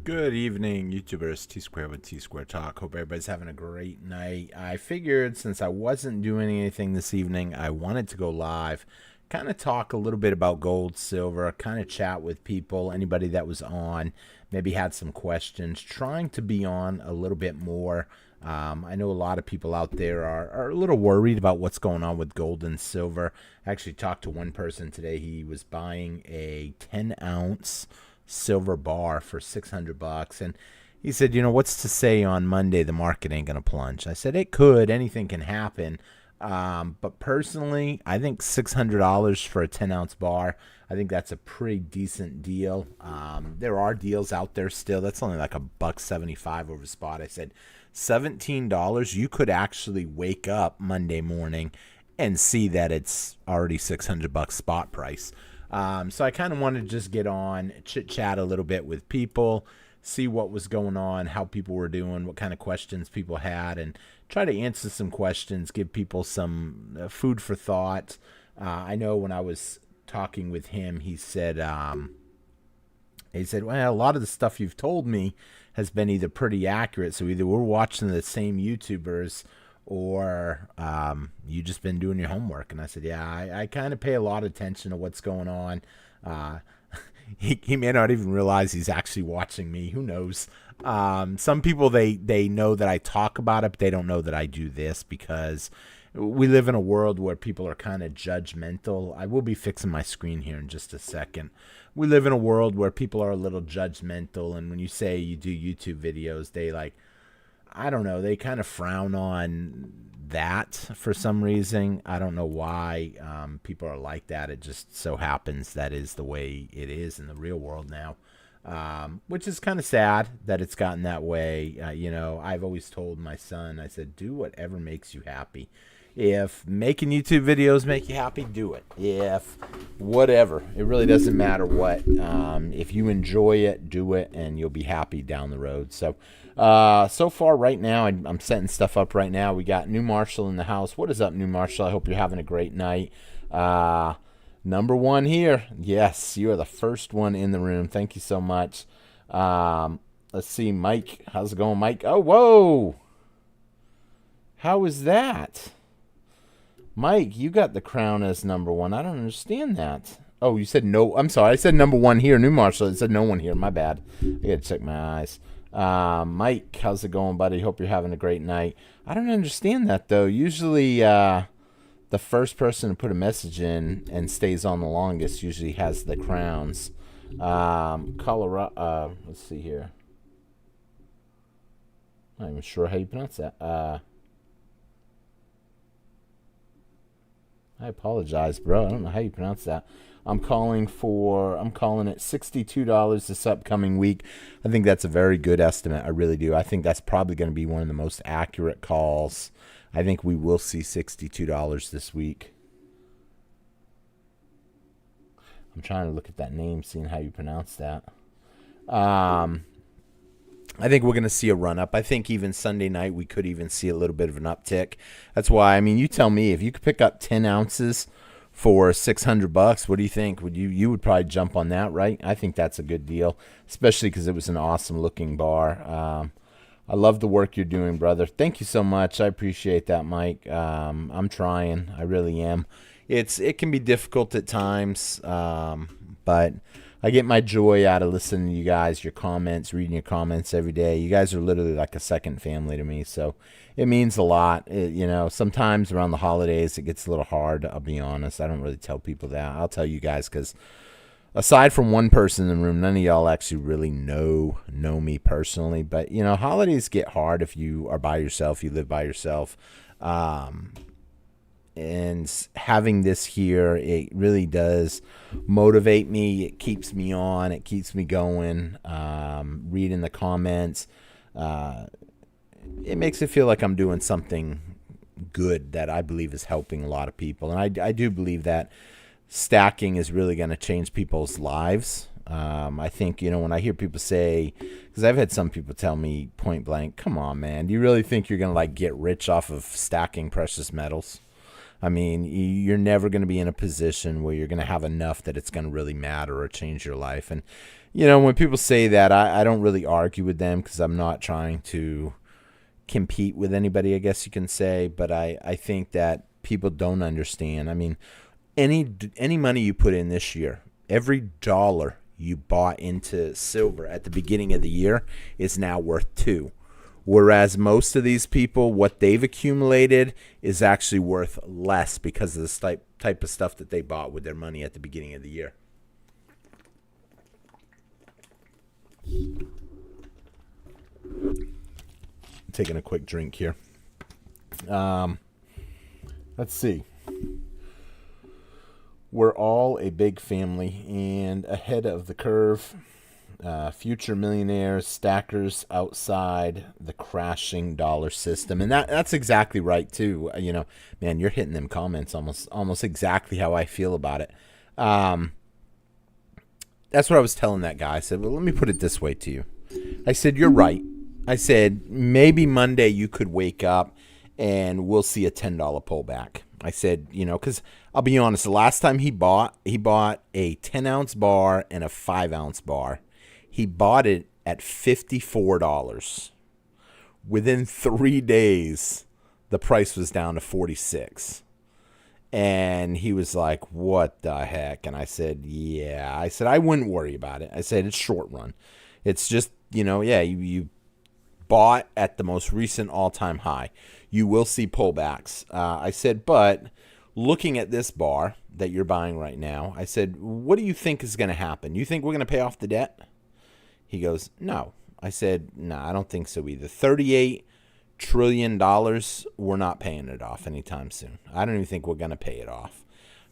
Good evening, YouTubers. Tsquare with Tsquare Talk. Hope everybody's having a great night. I figured since I wasn't doing anything this evening, I wanted to go live, kind of talk a little bit about gold, silver, kind of chat with people, anybody that was on, maybe had some questions, trying to be on a little bit more. I know a lot of people out there are a little worried about what's going on with gold and silver. I actually talked to one person today. He was buying a 10-ounce silver bar for $600, and he said, what's to say on Monday the market ain't gonna plunge? I said it could. Anything can happen. But personally, I think $600 for a 10-ounce bar, I think that's a pretty decent deal. There are deals out there still. That's only like $1.75 over spot. I said $17. You could actually wake up Monday morning and see that it's already $600 spot price. So I kind of wanted to just get on, chit-chat a little bit with people, see what was going on, how people were doing, what kind of questions people had, and try to answer some questions, give people some food for thought. I know when I was talking with him, he said, well, a lot of the stuff you've told me has been either pretty accurate, so either we're watching the same YouTubers or you just been doing your homework. And I said, yeah, I kind of pay a lot of attention to what's going on. He may not even realize he's actually watching me. Who knows? Some people, they know that I talk about it, but they don't know that I do this, because we live in a world where people are kind of judgmental. I will be fixing my screen here in just a second. We live in a world where people are a little judgmental, and when you say you do YouTube videos, they I don't know, they kind of frown on that for some reason. I don't know why people are like that. It just so happens that is the way it is in the real world now, which is kind of sad that it's gotten that way. I've always told my son, I said, do whatever makes you happy. If making YouTube videos make you happy, do it. If whatever, it really doesn't matter what. If you enjoy it, do it, and you'll be happy down the road. So far right now, I'm setting stuff up right now. We got New Marshall in the house. What is up, New Marshall? I hope you're having a great night. Number one here. Yes, you are the first one in the room. Thank you so much. Let's see, Mike. How's it going, Mike? Oh, whoa. How is that? Mike, you got the crown as number one. I don't understand that. Oh, you said no. I'm sorry. I said number one here. New Marshall. It said no one here. My bad. I got to check my eyes. Mike, how's it going, buddy? Hope you're having a great night. I don't understand that, though. Usually the first person to put a message in and stays on the longest usually has the crowns. Colorado. Let's see here. I'm not even sure how you pronounce that. I apologize, bro. I don't know how you pronounce that. I'm calling it $62 this upcoming week. I think that's a very good estimate. I really do. I think that's probably going to be one of the most accurate calls. I think we will see $62 this week. I'm trying to look at that name, seeing how you pronounce that. I think we're going to see a run up. I think even Sunday night we could even see a little bit of an uptick. That's why, you tell me, if you could pick up 10 ounces for $600, what do you think? You would probably jump on that, right? I think that's a good deal, especially because it was an awesome looking bar. I love the work you're doing, brother. Thank you so much. I appreciate that, Mike. I'm trying. I really am. It can be difficult at times, but I get my joy out of listening to you guys, your comments, reading your comments every day. You guys are literally like a second family to me, so it means a lot. Sometimes around the holidays it gets a little hard, I'll be honest. I don't really tell people that. I'll tell you guys because aside from one person in the room, none of y'all actually really know me personally. But, holidays get hard if you are by yourself, you live by yourself. And having this here, it really does motivate me. It keeps me on. It keeps me going. Reading the comments. It makes it feel like I'm doing something good that I believe is helping a lot of people. And I do believe that stacking is really going to change people's lives. I think, when I hear people say, because I've had some people tell me point blank, come on, man, do you really think you're going to get rich off of stacking precious metals? I mean, you're never going to be in a position where you're going to have enough that it's going to really matter or change your life. And, when people say that, I don't really argue with them because I'm not trying to compete with anybody, I guess you can say. But I think that people don't understand. I mean, any money you put in this year, every dollar you bought into silver at the beginning of the year is now worth $2. Whereas most of these people, what they've accumulated is actually worth less because of the type of stuff that they bought with their money at the beginning of the year. Taking a quick drink here. Let's see. We're all a big family and ahead of the curve. Future millionaires, stackers outside the crashing dollar system. And that's exactly right, too. Man, you're hitting them comments almost exactly how I feel about it. That's what I was telling that guy. I said, well, let me put it this way to you. I said, you're right. I said, maybe Monday you could wake up and we'll see a $10 pullback. I said, because I'll be honest, the last time he bought a 10-ounce bar and a 5-ounce bar. He bought it at $54. Within 3 days, the price was down to $46. And he was like, what the heck? And I said, yeah. I said, I wouldn't worry about it. I said, it's short run. It's just, you bought at the most recent all-time high. You will see pullbacks. I said, but looking at this bar that you're buying right now, I said, what do you think is going to happen? You think we're going to pay off the debt? He goes, no. I said, no, I don't think so either. $38 trillion, we're not paying it off anytime soon. I don't even think we're going to pay it off.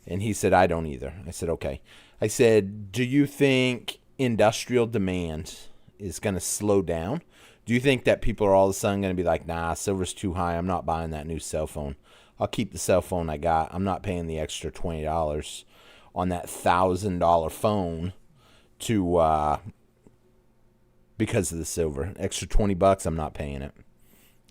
And he said, I don't either. I said, okay. I said, do you think industrial demand is going to slow down? Do you think that people are all of a sudden going to be like, nah, silver's too high. I'm not buying that new cell phone. I'll keep the cell phone I got. I'm not paying the extra $20 on that $1,000 phone because of the silver. Extra $20, I'm not paying it.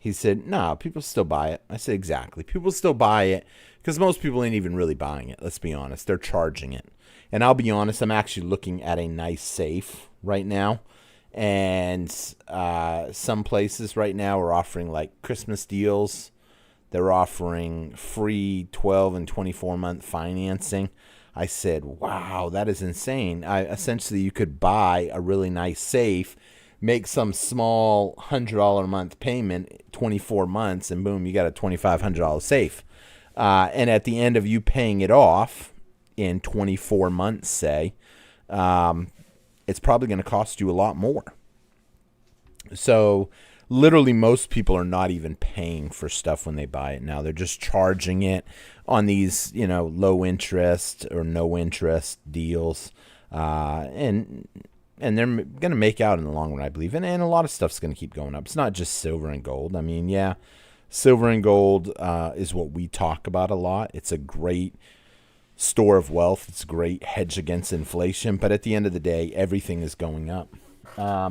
He said, no, people still buy it. I said, exactly. People still buy it because most people ain't even really buying it. Let's be honest. They're charging it. And I'll be honest, I'm actually looking at a nice safe right now. And some places right now are offering like Christmas deals. They're offering free 12 and 24-month financing. I said, wow, that is insane. Essentially, you could buy a really nice safe, make some small $100 a month payment, 24 months, and boom, you got a $2,500 safe. And at the end of you paying it off in 24 months, say, it's probably going to cost you a lot more. So literally most people are not even paying for stuff when they buy it now. They're just charging it on these, low interest or no interest deals. And they're going to make out in the long run, I believe. And a lot of stuff's going to keep going up. It's not just silver and gold. I mean, yeah, silver and gold is what we talk about a lot. It's a great store of wealth. It's a great hedge against inflation. But at the end of the day, everything is going up.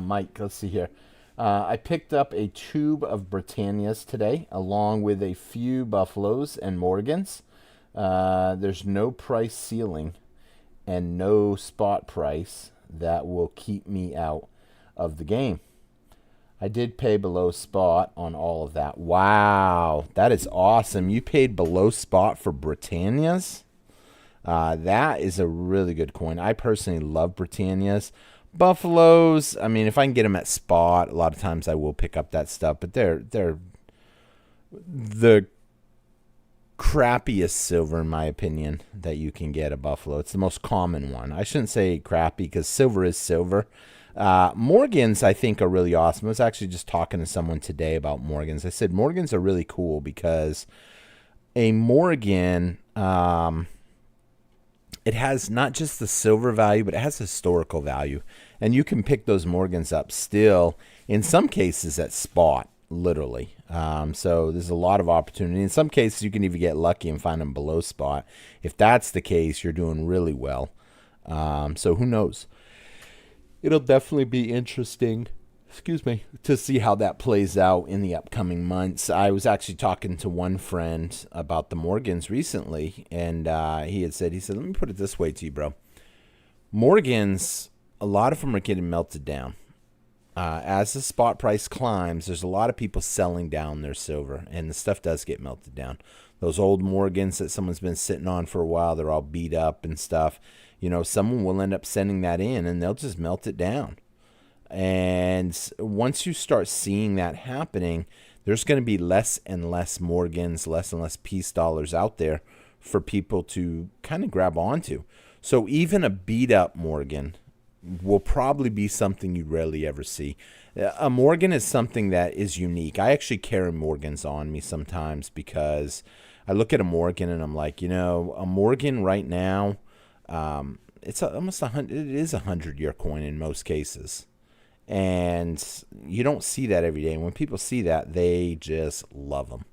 Mike, let's see here. I picked up a tube of Britannias today, along with a few Buffaloes and Morgans. There's no price ceiling and no spot price that will keep me out of the game. I did pay below spot on all of that. Wow, that is awesome. You paid below spot for Britannias? That is a really good coin. I personally love Britannias. Buffaloes, I mean, if I can get them at spot, a lot of times I will pick up that stuff, but they're the crappiest silver, in my opinion, that you can get a Buffalo. It's the most common one. I shouldn't say crappy because silver is silver. Morgans, I think, are really awesome. I was actually just talking to someone today about Morgans. I said Morgans are really cool because a Morgan, it has not just the silver value, but it has historical value. And you can pick those Morgans up still, in some cases, at spot, literally. So there's a lot of opportunity. In some cases, you can even get lucky and find them below spot. If that's the case, you're doing really well. So who knows? It'll definitely be interesting excuse me, to see how that plays out in the upcoming months. I was actually talking to one friend about the Morgans recently, and he said, let me put it this way to you, bro. Morgans, a lot of them are getting melted down. As the spot price climbs, there's a lot of people selling down their silver, and the stuff does get melted down. Those old Morgans that someone's been sitting on for a while, they're all beat up and stuff. You know, someone will end up sending that in, and they'll just melt it down. And once you start seeing that happening, there's going to be less and less Morgans, less and less peace dollars out there for people to kind of grab onto. So even a beat up Morgan will probably be something you rarely ever see. A Morgan is something that is unique. I actually carry Morgans on me sometimes because I look at a Morgan and I'm like, you know, a Morgan right now, it's almost it is a 100-year coin in most cases. And you don't see that every day. And when people see that, they just love them.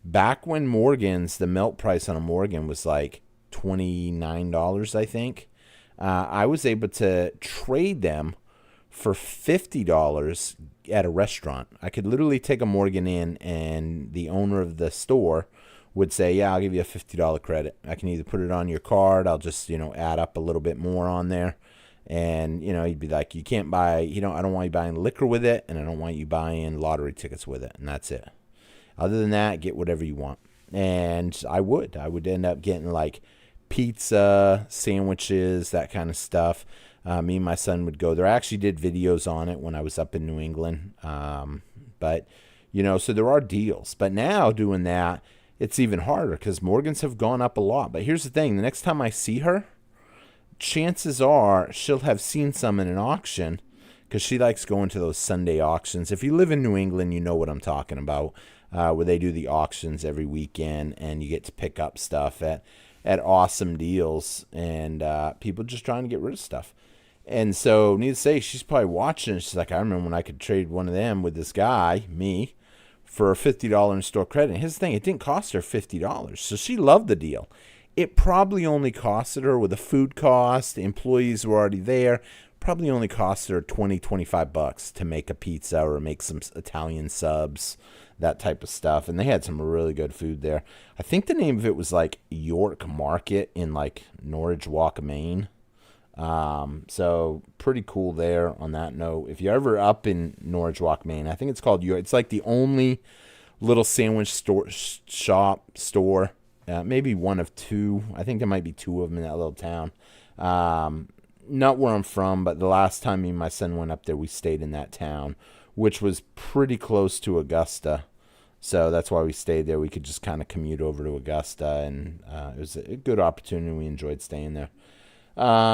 Back when Morgans, the melt price on a Morgan was like $29, I think. I was able to trade them for $50 at a restaurant. I could literally take a Morgan in, and the owner of the store would say, yeah, I'll give you a $50 credit. I can either put it on your card. I'll just, you know, add up a little bit more on there. And, you know, he'd be like, you can't buy, you know, I don't want you buying liquor with it, and I don't want you buying lottery tickets with it. And that's it. Other than that, get whatever you want. And I would end up getting like pizza, sandwiches, that kind of stuff. Me and my son would go there. I actually did videos on it when I was up in New England. But, you know, so there are deals. But now doing that, it's even harder because Morgans have gone up a lot. But here's the thing. The next time I see her, chances are she'll have seen some in an auction because she likes going to those Sunday auctions. If you live in New England, you know what I'm talking about, where they do the auctions every weekend and you get to pick up stuff at awesome deals, and people just trying to get rid of stuff. And so, needless to say, she's probably watching. She's like, I remember when I could trade one of them with this guy, me, for a $50 in-store credit. And here's the thing, it didn't cost her $50. So she loved the deal. It probably only costed her, with the food cost, the employees were already there, probably only cost her $20-25 to make a pizza or make some Italian subs, that type of stuff. And they had some really good food there. I think the name of it was like York Market in like Norwich Walk, Maine. So pretty cool there on that note. If you're ever up in Norwich Walk, Maine, I think it's called York. It's like the only little sandwich store, maybe one of two. I think there might be two of them in that little town. Not where I'm from, but the last time me and my son went up there, we stayed in that town, which was pretty close to Augusta. So that's why we stayed there. We could just kind of commute over to Augusta, and it was a good opportunity. We enjoyed staying there.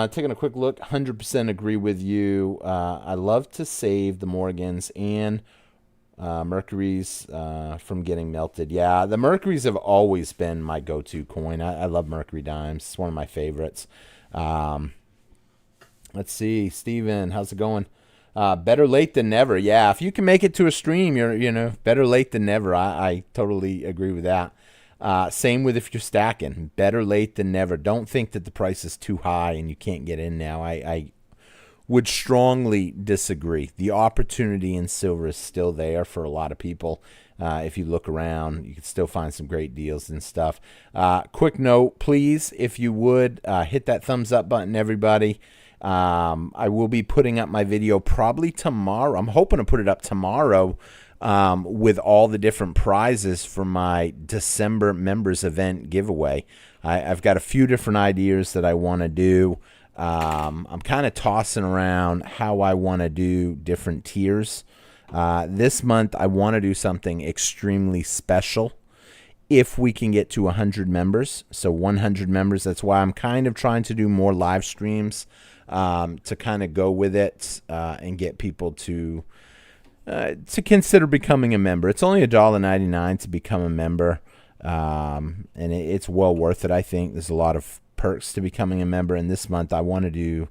Taking a quick look, 100% agree with you. I love to save the Morgans and Mercuries from getting melted. Yeah, the Mercuries have always been my go-to coin. I love Mercury dimes. It's one of my favorites. Let's see, Steven, how's it going? Better late than never. Yeah, if you can make it to a stream, you're better late than never. I totally agree with that. Same with if you're stacking. Better late than never. Don't think that the price is too high and you can't get in now. I would strongly disagree. The opportunity in silver is still there for a lot of people. If you look around, you can still find some great deals and stuff. Quick note, please, if you would, hit that thumbs up button, everybody. I will be putting up my video probably tomorrow. I'm hoping to put it up tomorrow with all the different prizes for my December members event giveaway. I've got a few different ideas that I want to do. I'm kind of tossing around how I want to do different tiers. This month, I want to do something extremely special if we can get to 100 members. So 100 members, that's why I'm kind of trying to do more live streams to kind of go with it and get people to consider becoming a member. It's only $1.99 to become a member, and it's well worth it, I think. There's a lot of perks to becoming a member, and this month I want to do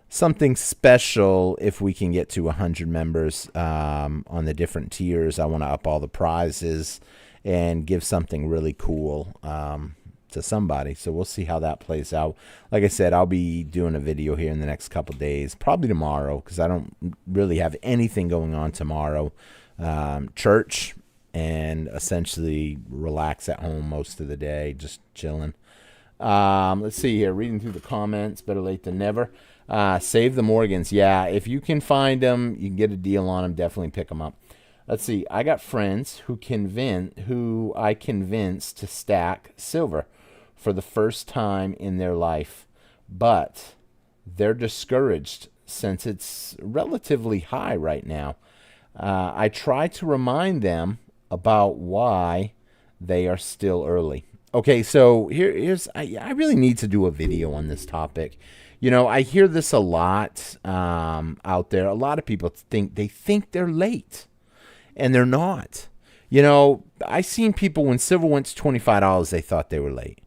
something special if we can get to 100 members on the different tiers. I want to up all the prizes and give something really cool. to somebody. So we'll see how that plays out. Like I said, I'll be doing a video here in the next couple of days, probably tomorrow, because I don't really have anything going on tomorrow. Church, and essentially relax at home most of the day, just chilling. Let's see here. Reading through the comments. Better late than never. Save the Morgans. Yeah, if you can find them, you can get a deal on them. Definitely pick them up. Let's see. I got friends who I convinced to stack silver for the first time in their life, but they're discouraged since it's relatively high right now. I try to remind them about why they are still early. Okay, so I really need to do a video on this topic. You know, I hear this a lot out there. A lot of people think they're late, and they're not. You know, I seen people when silver went to $25, they thought they were late.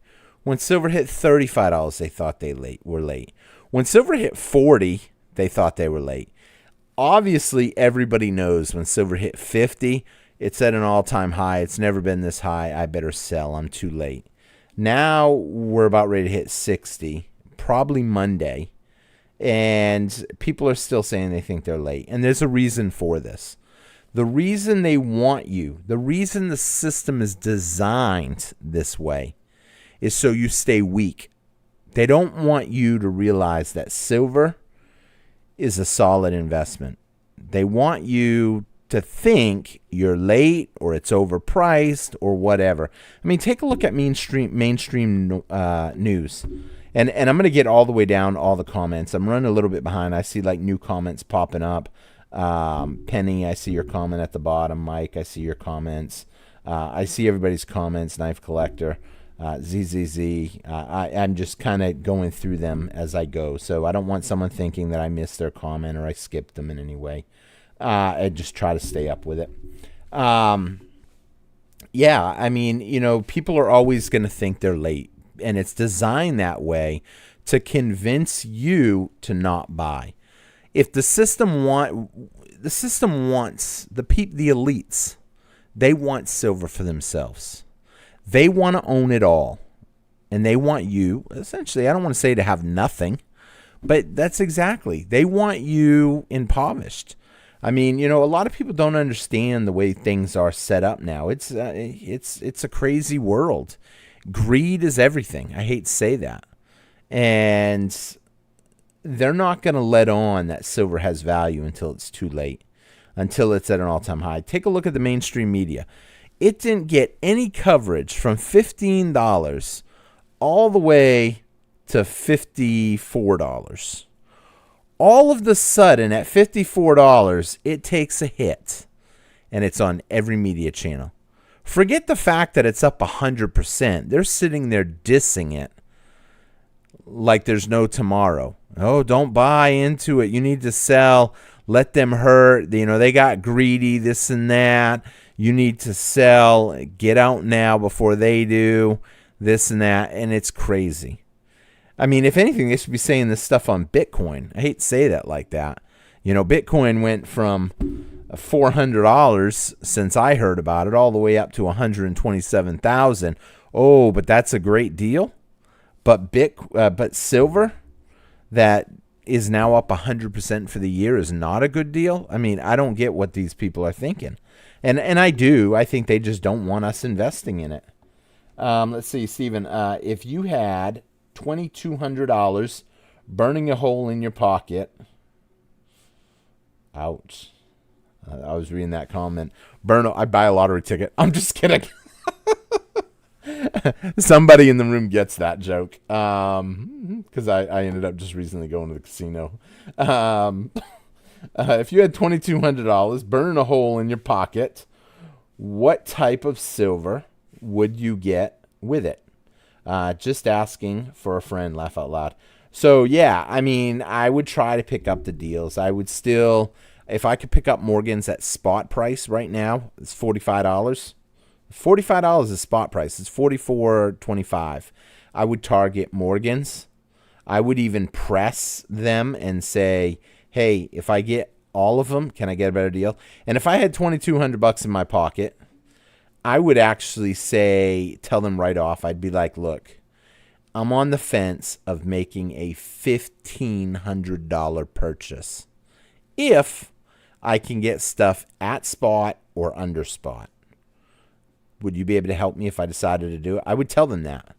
When silver hit $35, they thought they were late. When silver hit 40, they thought they were late. Obviously, everybody knows when silver hit 50, it's at an all-time high. It's never been this high. I better sell. I'm too late. Now we're about ready to hit 60, probably Monday, and people are still saying they think they're late. And there's a reason for this. The reason they want you, the reason the system is designed this way is so you stay weak. They don't want you to realize that silver is a solid investment. They want you to think you're late or it's overpriced or whatever. I mean, take a look at mainstream news. And I'm going to get all the way down all the comments. I'm running a little bit behind. I see like new comments popping up. Penny, I see your comment at the bottom. Mike, I see your comments. I see everybody's comments. Knife Collector, ZZZ. I'm just kind of going through them as I go. So I don't want someone thinking that I missed their comment or I skipped them in any way. I just try to stay up with it. Yeah, I mean, you know, people are always going to think they're late. And it's designed that way to convince you to not buy. If the system wants the elites, they want silver for themselves. They want to own it all. And they want you, essentially, I don't want to say to have nothing, but that's exactly. They want you impoverished. I mean, you know, a lot of people don't understand the way things are set up now. It's a crazy world. Greed is everything. I hate to say that. And they're not going to let on that silver has value until it's too late, until it's at an all-time high. Take a look at the mainstream media. It didn't get any coverage from $15 all the way to $54. All of the sudden, at $54, it takes a hit, and it's on every media channel. Forget the fact that it's up 100%. They're sitting there dissing it like there's no tomorrow. Oh, don't buy into it. You need to sell. Let them hurt. You know, they got greedy, this and that. You need to sell. Get out now before they do, this and that. And it's crazy. I mean, if anything, they should be saying this stuff on Bitcoin. I hate to say that like that. You know, Bitcoin went from $400 since I heard about it all the way up to $127,000. Oh, but that's a great deal. But silver that is now up 100% for the year is not a good deal. I mean, I don't get what these people are thinking. And I do. I think they just don't want us investing in it. Let's see, Stephen. If you had $2,200 burning a hole in your pocket. Ouch. I was reading that comment. I'd buy a lottery ticket. I'm just kidding. Somebody in the room gets that joke. Because I ended up just recently going to the casino. If you had $2,200 burning a hole in your pocket, what type of silver would you get with it? Just asking for a friend, laugh out loud. So, yeah, I mean, I would try to pick up the deals. I would still, if I could pick up Morgan's at spot price right now, it's $45. $45 is spot price. It's $44.25. I would target Morgan's. I would even press them and say, hey, if I get all of them, can I get a better deal? And if I had $2,200 in my pocket, I would actually say, tell them right off. I'd be like, look, I'm on the fence of making a $1,500 purchase if I can get stuff at spot or under spot. Would you be able to help me if I decided to do it? I would tell them that.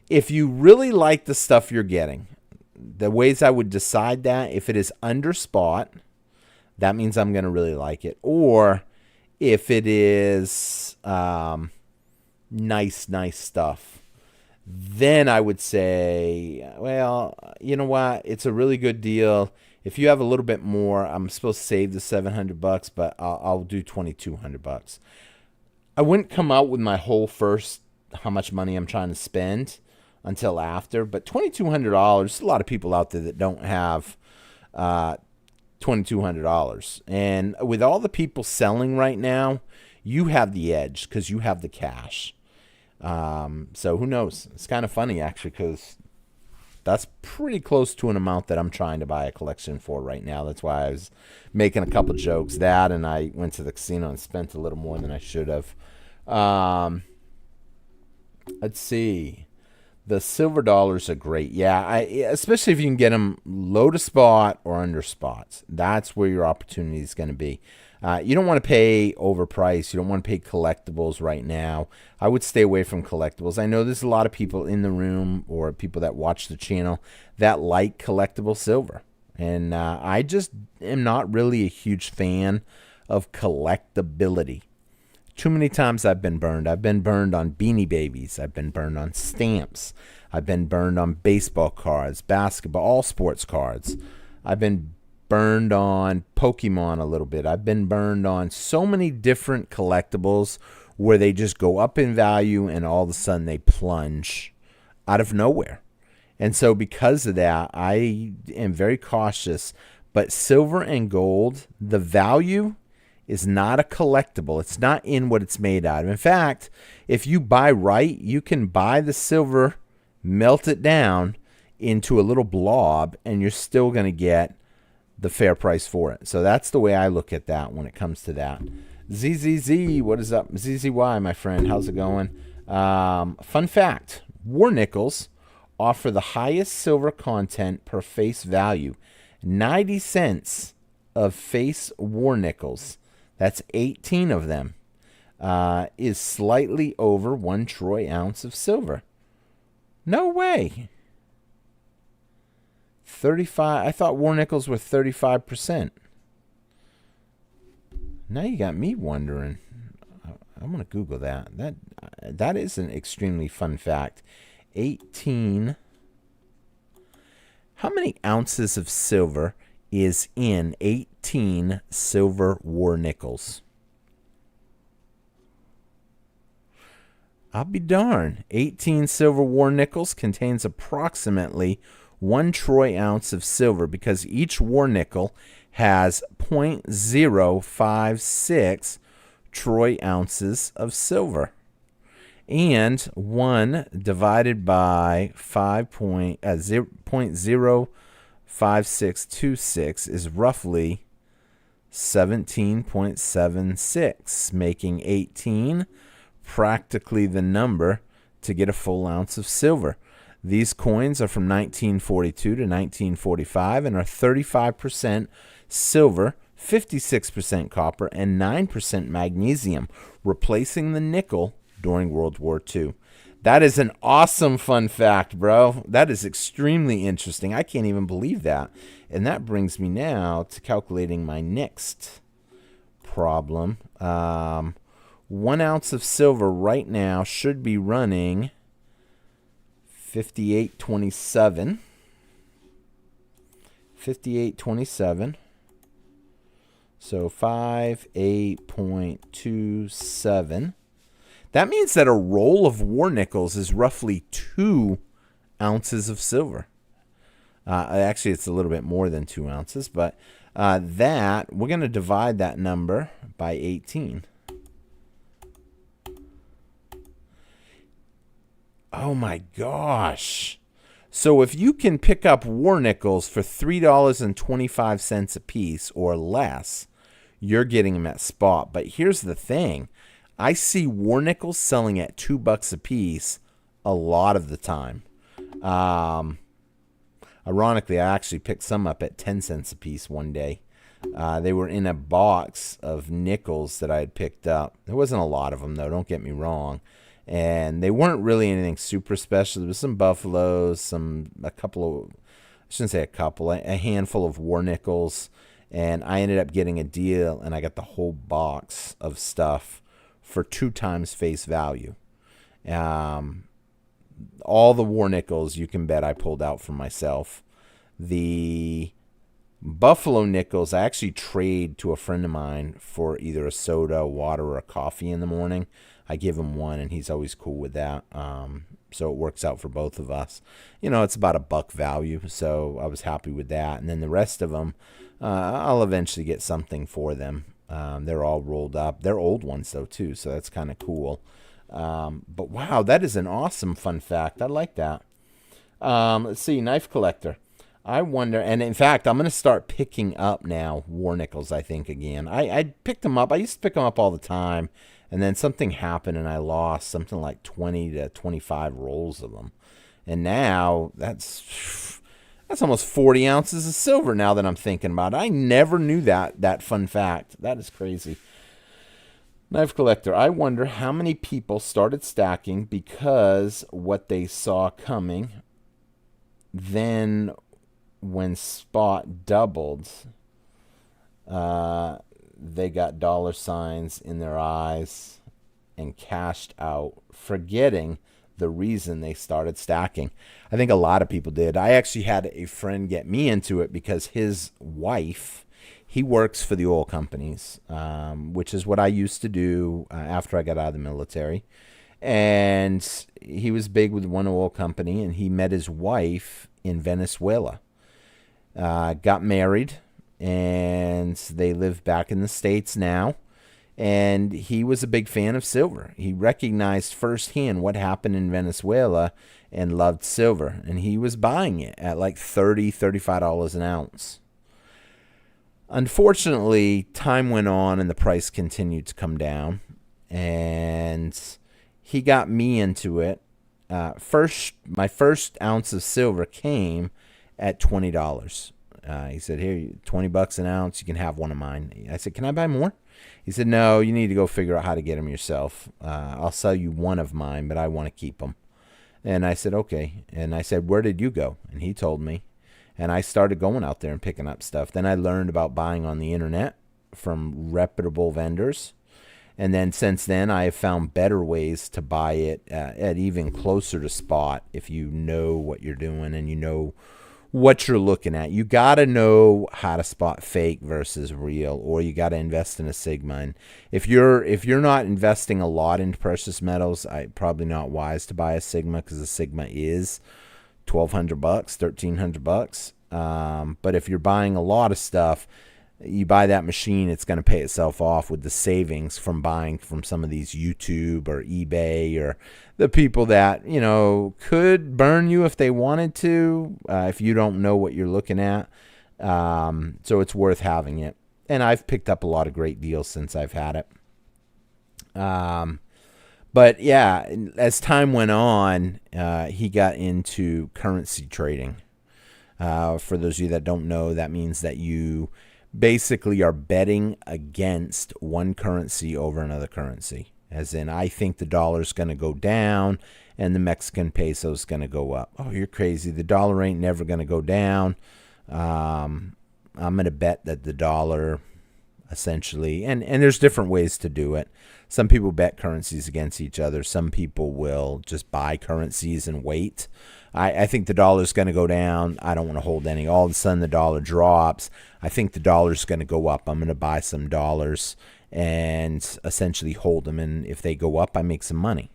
If you really like the stuff you're getting, the ways I would decide that, if it is under spot, that means I'm going to really like it. Or if it is nice stuff, then I would say, well, you know what? It's a really good deal. If you have a little bit more, I'm supposed to save the $700, but I'll do $2,200. I wouldn't come out with my whole first how much money I'm trying to spend until after, but $2,200. There's a lot of people out there that don't have $2,200, and with all the people selling right now, you have the edge because you have the cash. So who knows? It's kind of funny actually, because that's pretty close to an amount that I'm trying to buy a collection for right now. That's why I was making a couple jokes. That, and I went to the casino and spent a little more than I should have. Let's see. The silver dollars are great. Yeah, especially if you can get them low to spot or under spots. That's where your opportunity is going to be. You don't want to pay overpriced. You don't want to pay collectibles right now. I would stay away from collectibles. I know there's a lot of people in the room or people that watch the channel that like collectible silver. And I just am not really a huge fan of collectability. Too many times I've been burned. I've been burned on Beanie Babies. I've been burned on stamps. I've been burned on baseball cards, basketball, all sports cards. I've been burned on Pokemon a little bit. I've been burned on so many different collectibles where they just go up in value and all of a sudden they plunge out of nowhere. And so because of that, I am very cautious. But silver and gold, the value is not a collectible. It's not in what it's made out of. In fact, if you buy right, you can buy the silver, melt it down into a little blob, and you're still going to get the fair price for it. So that's the way I look at that when it comes to that. ZZZ, what is up? ZZY, my friend, how's it going? Fun fact, war nickels offer the highest silver content per face value. 90 cents of face war nickels, that's 18 of them, is slightly over 1 troy ounce of silver. No way. 35. I thought war nickels were 35%. Now you got me wondering. I'm going to Google that. That is an extremely fun fact. 18. How many ounces of silver is in 18 silver war nickels? I'll be darned. 18 silver war nickels contains approximately 1 troy ounce of silver, because each war nickel has 0.056 troy ounces of silver. And 1 divided by 0.05626 is roughly 17.76, making 18 practically the number to get a full ounce of silver. These coins are from 1942 to 1945 and are 35% silver, 56% copper, and 9% magnesium, replacing the nickel during World War II. That is an awesome fun fact, bro. That is extremely interesting. I can't even believe that. And that brings me now to calculating my next problem. 1 ounce of silver right now should be running 58.27. 58.27. So 58.27. That means that a roll of war nickels is roughly 2 ounces of silver. Actually, it's a little bit more than 2 ounces, but that we're going to divide that number by 18. Oh my gosh. So if you can pick up war nickels for $3.25 a piece or less, you're getting them at spot. But here's the thing. I see war nickels selling at $2 a piece a lot of the time. Ironically, I actually picked some up at 10 cents a piece one day. They were in a box of nickels that I had picked up. There wasn't a lot of them, though, don't get me wrong. And they weren't really anything super special. There was some buffaloes, a handful of war nickels. And I ended up getting a deal, and I got the whole box of stuff for 2 times face value. All the war nickels, you can bet I pulled out for myself. The buffalo nickels, I actually trade to a friend of mine for either a soda, water, or a coffee in the morning. I give him one, and he's always cool with that. So it works out for both of us. It's about $1 value, so I was happy with that. And then the rest of them, I'll eventually get something for them. They're all rolled up. They're old ones, though, too, so that's kind of cool. But wow, that is an awesome fun fact. I like that. Let's see, knife collector. I wonder, and in fact, I'm going to start picking up now war nickels, I think, again. I picked them up. I used to pick them up all the time, and then something happened, and I lost something like 20 to 25 rolls of them. And now that's almost 40 ounces of silver now that I'm thinking about it. I never knew that fun fact. That is crazy. Knife collector, I wonder how many people started stacking because what they saw coming. Then when spot doubled, they got dollar signs in their eyes and cashed out, forgetting the reason they started stacking. I think a lot of people did. I actually had a friend get me into it because his wife, he works for the oil companies, which is what I used to do after I got out of the military. And he was big with one oil company, and he met his wife in Venezuela. Got married, and they live back in the States now. And he was a big fan of silver. He recognized firsthand what happened in Venezuela and loved silver. And he was buying it at like $30, $35 an ounce. Unfortunately, time went on and the price continued to come down. And he got me into it. My first ounce of silver came at $20. He said, here, $20 an ounce, you can have one of mine. I said, can I buy more? He said, no, you need to go figure out how to get them yourself. I'll sell you one of mine, but I want to keep them. And I said, okay. And I said, where did you go? And he told me. And I started going out there and picking up stuff. Then I learned about buying on the internet from reputable vendors. And then since then, I have found better ways to buy it at even closer to spot if you know what you're doing and you know what you're looking at. You got to know how to spot fake versus real, or you got to invest in a Sigma. And if you're not investing a lot into precious metals, probably not wise to buy a Sigma, because a Sigma is $1,200, $1,300. But if you're buying a lot of stuff, you buy that machine, it's going to pay itself off with the savings from buying from some of these YouTube or eBay or the people that, could burn you if they wanted to, if you don't know what you're looking at. So it's worth having it. And I've picked up a lot of great deals since I've had it. But yeah, as time went on, he got into currency trading. For those of you that don't know, that means that you basically are betting against one currency over another currency. As in, I think the dollar's going to go down and the Mexican peso is going to go up. Oh, you're crazy. The dollar ain't never going to go down. I'm going to bet that the dollar essentially, and there's different ways to do it. Some people bet currencies against each other. Some people will just buy currencies and wait. I think the dollar's going to go down. I don't want to hold any. All of a sudden, the dollar drops. I think the dollar's going to go up. I'm going to buy some dollars and essentially hold them. And if they go up, I make some money.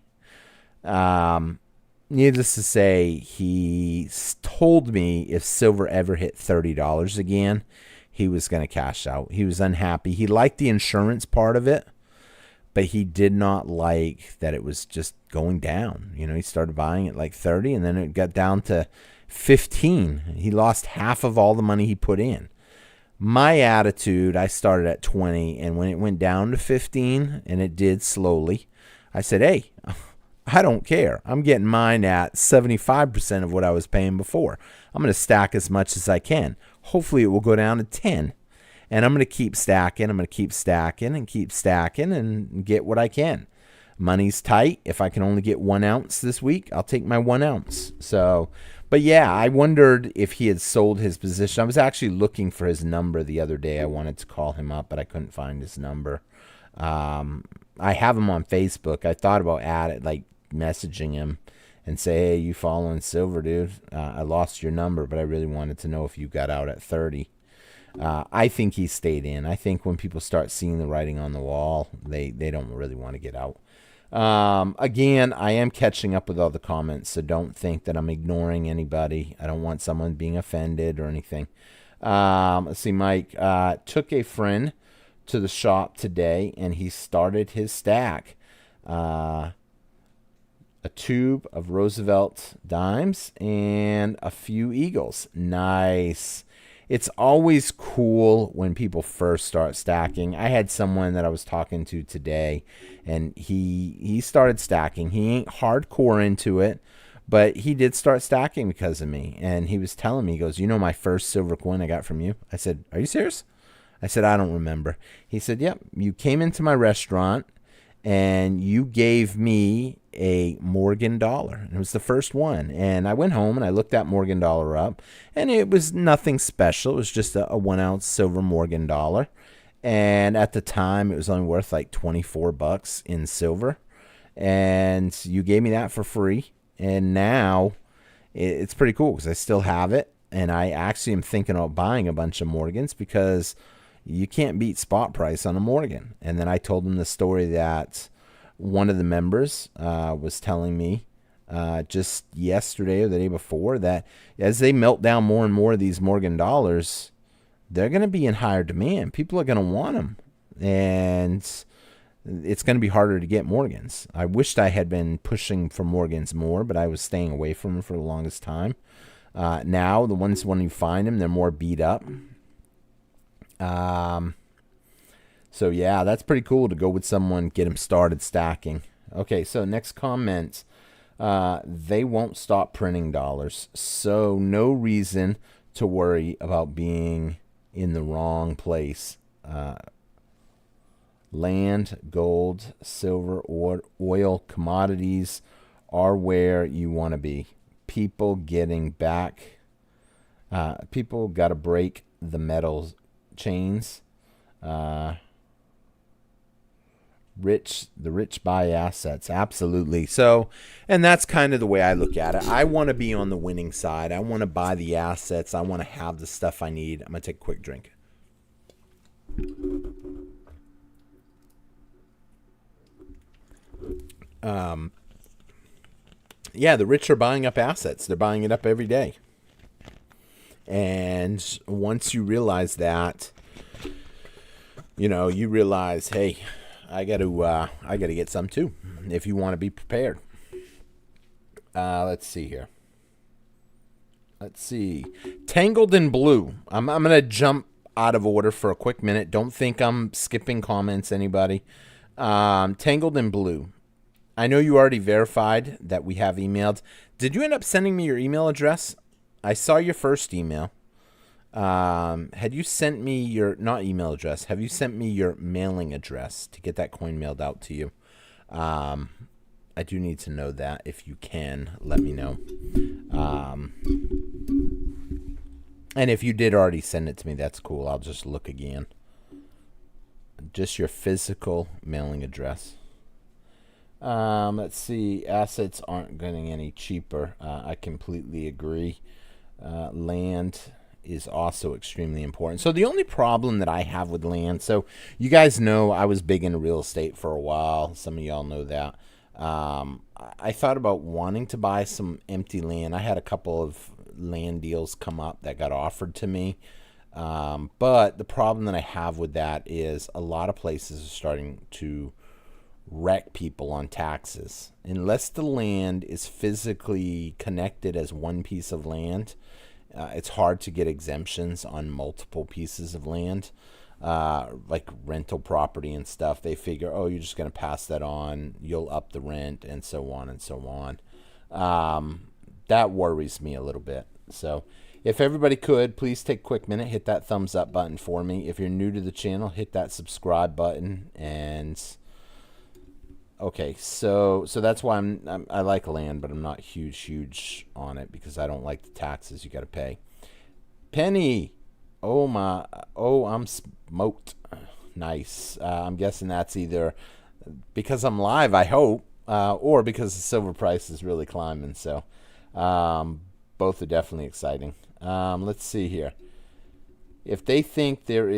Needless to say, he told me if silver ever hit $30 again, he was going to cash out. He was unhappy. He liked the insurance part of it, but he did not like that it was just going down. He started buying it like 30, and then it got down to 15. He lost half of all the money he put in. My attitude, I started at 20, and when it went down to 15, and it did slowly, I said, hey, I don't care. I'm getting mine at 75% of what I was paying before. I'm going to stack as much as I can. Hopefully it will go down to 10. And I'm going to keep stacking. I'm going to keep stacking and keep stacking and get what I can. Money's tight. If I can only get 1 ounce this week, I'll take my 1 ounce. So, but yeah, I wondered if he had sold his position. I was actually looking for his number the other day. I wanted to call him up, but I couldn't find his number. I have him on Facebook. I thought about messaging him and say, hey, you following silver, dude? I lost your number, but I really wanted to know if you got out at 30. I think he stayed in. I think when people start seeing the writing on the wall, they don't really want to get out. Again, I am catching up with all the comments, so don't think that I'm ignoring anybody. I don't want someone being offended or anything. Let's see, Mike took a friend to the shop today, and he started his stack. A tube of Roosevelt dimes and a few Eagles. Nice. It's always cool when people first start stacking. I had someone that I was talking to today, and he started stacking. He ain't hardcore into it, but he did start stacking because of me. And he was telling me, he goes, you know my first silver coin I got from you? I said, are you serious? I said, I don't remember. He said, yep, you came into my restaurant, and you gave me a Morgan dollar. It was the first one. And I went home and I looked that Morgan dollar up, and it was nothing special. It was just a 1 ounce silver Morgan dollar. And at the time, it was only worth like $24 in silver. And you gave me that for free. And now it's pretty cool because I still have it. And I actually am thinking about buying a bunch of Morgans because you can't beat spot price on a Morgan. And then I told him the story that one of the members was telling me just yesterday or the day before that as they melt down more and more of these Morgan dollars, they're going to be in higher demand. People are going to want them. And it's going to be harder to get Morgans. I wished I had been pushing for Morgans more, but I was staying away from them for the longest time. Now, the ones when you find them, they're more beat up. So yeah, that's pretty cool to go with someone, get them started stacking. Okay, so next comment. They won't stop printing dollars, so no reason to worry about being in the wrong place. Land, gold, silver, oil, commodities are where you want to be. People getting back. People got to break the metal chains. The rich buy assets. Absolutely. So, and that's kind of the way I look at it. I want to be on the winning side. I want to buy the assets. I want to have the stuff I need. I'm going to take a quick drink. Yeah, the rich are buying up assets. They're buying it up every day. And once you realize that, you realize, hey, I got to get some too, if you want to be prepared. Let's see here. Let's see. Tangled in Blue. I'm going to jump out of order for a quick minute. Don't think I'm skipping comments, anybody. Tangled in Blue. I know you already verified that we have emailed. Did you end up sending me your email address? I saw your first email. Had you sent me your, not email address, have you sent me your mailing address to get that coin mailed out to you? I do need to know that. If you can, let me know. And if you did already send it to me, that's cool. I'll just look again. Just your physical mailing address. Let's see. Assets aren't getting any cheaper. I completely agree. Land is also extremely important. So the only problem that I have with land, so you guys know I was big into real estate for a while. Some of y'all know that. I thought about wanting to buy some empty land. I had a couple of land deals come up that got offered to me. But the problem that I have with that is a lot of places are starting to wreck people on taxes. Unless the land is physically connected as one piece of land, it's hard to get exemptions on multiple pieces of land, like rental property and stuff. They figure, oh, you're just going to pass that on, you'll up the rent, and so on and so on. That worries me a little bit. So if everybody could, please take a quick minute, hit that thumbs up button for me. If you're new to the channel, hit that subscribe button. And okay, so that's why I like land, but I'm not huge on it because I don't like the taxes you got to pay. Penny, I'm smoked. Nice. I'm guessing that's either because I'm live, I hope, or because the silver price is really climbing. So both are definitely exciting. Let's see here. If they think they're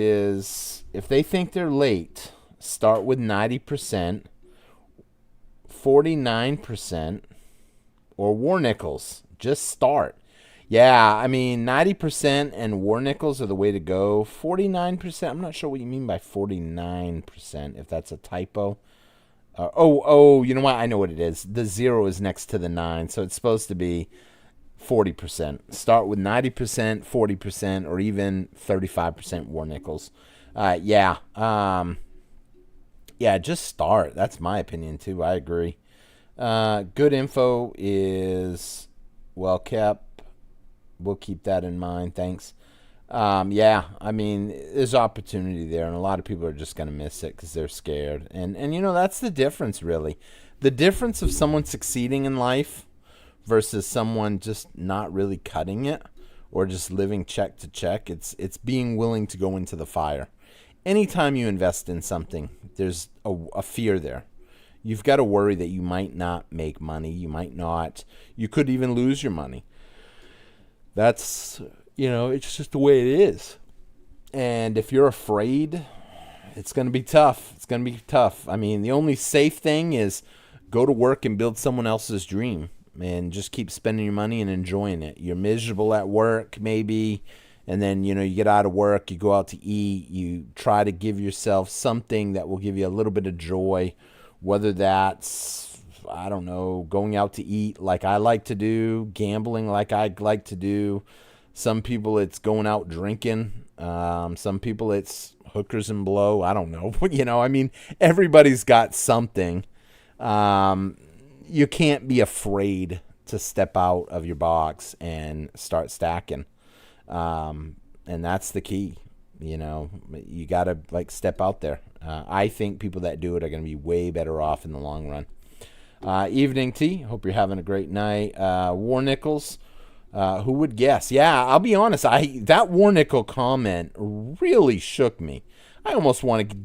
late, start with 90%, 49%, or war nickels. Just start. Yeah, I mean, 90% and war nickels are the way to go. 49%, I'm not sure what you mean by 49%, if that's a typo. You know what? I know what it is. The 0 is next to the 9, so it's supposed to be 40%. Start with 90%, 40%, or even 35% war nickels. Yeah, just start. That's my opinion, too. I agree. Good info is well kept. We'll keep that in mind. Thanks. Yeah, I mean, there's opportunity there, and a lot of people are just going to miss it because they're scared. And that's the difference, really. The difference of someone succeeding in life versus someone just not really cutting it or just living check to check. It's being willing to go into the fire. Anytime you invest in something, there's a fear there. You've got to worry that you might not make money. You could even lose your money. That's, it's just the way it is. And if you're afraid, it's going to be tough. It's going to be tough. I mean, the only safe thing is go to work and build someone else's dream and just keep spending your money and enjoying it. You're miserable at work, maybe, and then, you get out of work, you go out to eat, you try to give yourself something that will give you a little bit of joy, whether that's, I don't know, going out to eat like I like to do, gambling like I like to do. Some people it's going out drinking. Some people it's hookers and blow. I don't know. I mean, everybody's got something. You can't be afraid to step out of your box and start stacking. And that's the key. You got to step out there. I think people that do it are going to be way better off in the long run. Evening tea. Hope you're having a great night. War nickels. Who would guess? Yeah, I'll be honest. That war nickel comment really shook me. I almost want to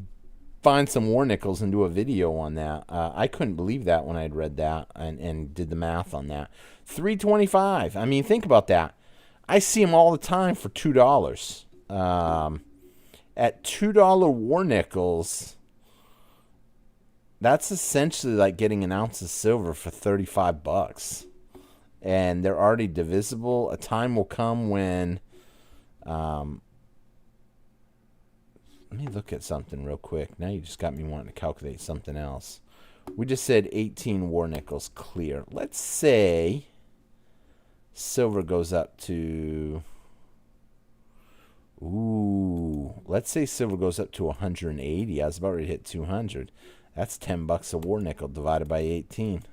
find some war nickels and do a video on that. I couldn't believe that when I had read that and did the math on that. $3.25. I mean, think about that. I see them all the time for $2. At $2 war nickels, that's essentially like getting an ounce of silver for $35. And they're already divisible. A time will come when, let me look at something real quick. Now you just got me wanting to calculate something else. We just said 18 war nickels clear. Let's say silver goes up to, let's say silver goes up to 180. I was about ready to hit 200. That's $10 a war nickel divided by 18.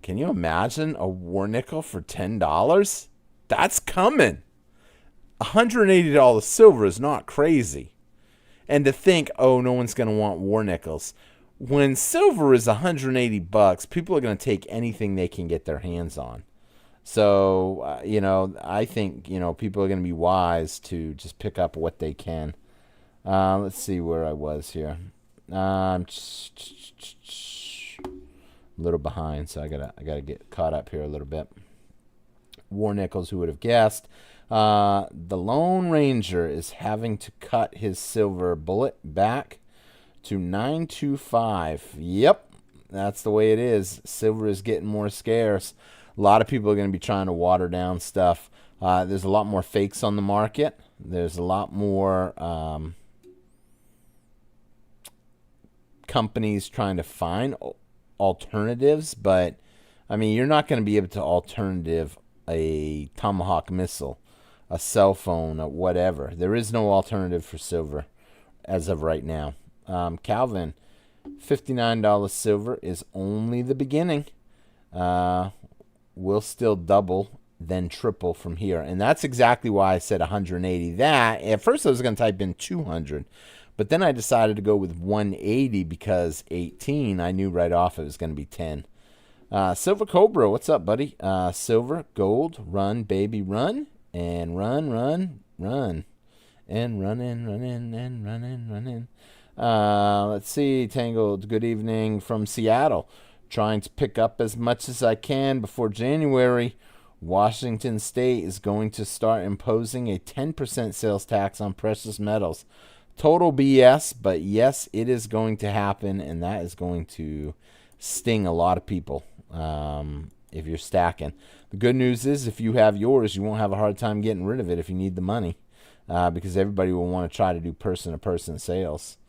Can you imagine a war nickel for $10? That's coming. $180 silver is not crazy. And to think, no one's going to want war nickels. When silver is $180, people are going to take anything they can get their hands on. So, I think, people are going to be wise to just pick up what they can. Let's see where I was here. A little behind, so I gotta get caught up here a little bit. War nickels, who would have guessed? The Lone Ranger is having to cut his silver bullet back to 925. Yep, that's the way it is. Silver is getting more scarce. A lot of people are going to be trying to water down stuff. There's a lot more fakes on the market. There's a lot more companies trying to find alternatives, but I mean, you're not going to be able to alternative a Tomahawk missile, a cell phone, a whatever. There is no alternative for silver as of right now. Calvin, $59 silver is only the beginning. Will still double, then triple from here. And that's exactly why I said 180. That, at first I was going to type in 200. But then I decided to go with 180 because 18, I knew right off it was going to be 10. Silver Cobra, what's up, buddy? Silver, gold, run, baby, run. And run, run, run. And running, running, and running, running. Let's see, Tangled, good evening from Seattle. Trying to pick up as much as I can before January. Washington State is going to start imposing a 10% sales tax on precious metals. Total BS, but yes, it is going to happen, and that is going to sting a lot of people if you're stacking. The good news is if you have yours, you won't have a hard time getting rid of it if you need the money because everybody will want to try to do person-to-person sales.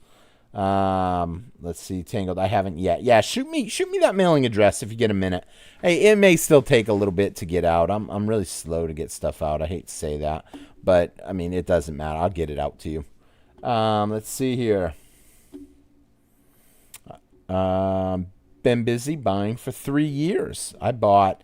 Let's see, Tangled. I haven't yet. Yeah, shoot me that mailing address if you get a minute. Hey, it may still take a little bit to get out. I'm really slow to get stuff out. I hate to say that, but I mean it doesn't matter. I'll get it out to you. Let's see here. Been busy buying for 3 years. I bought.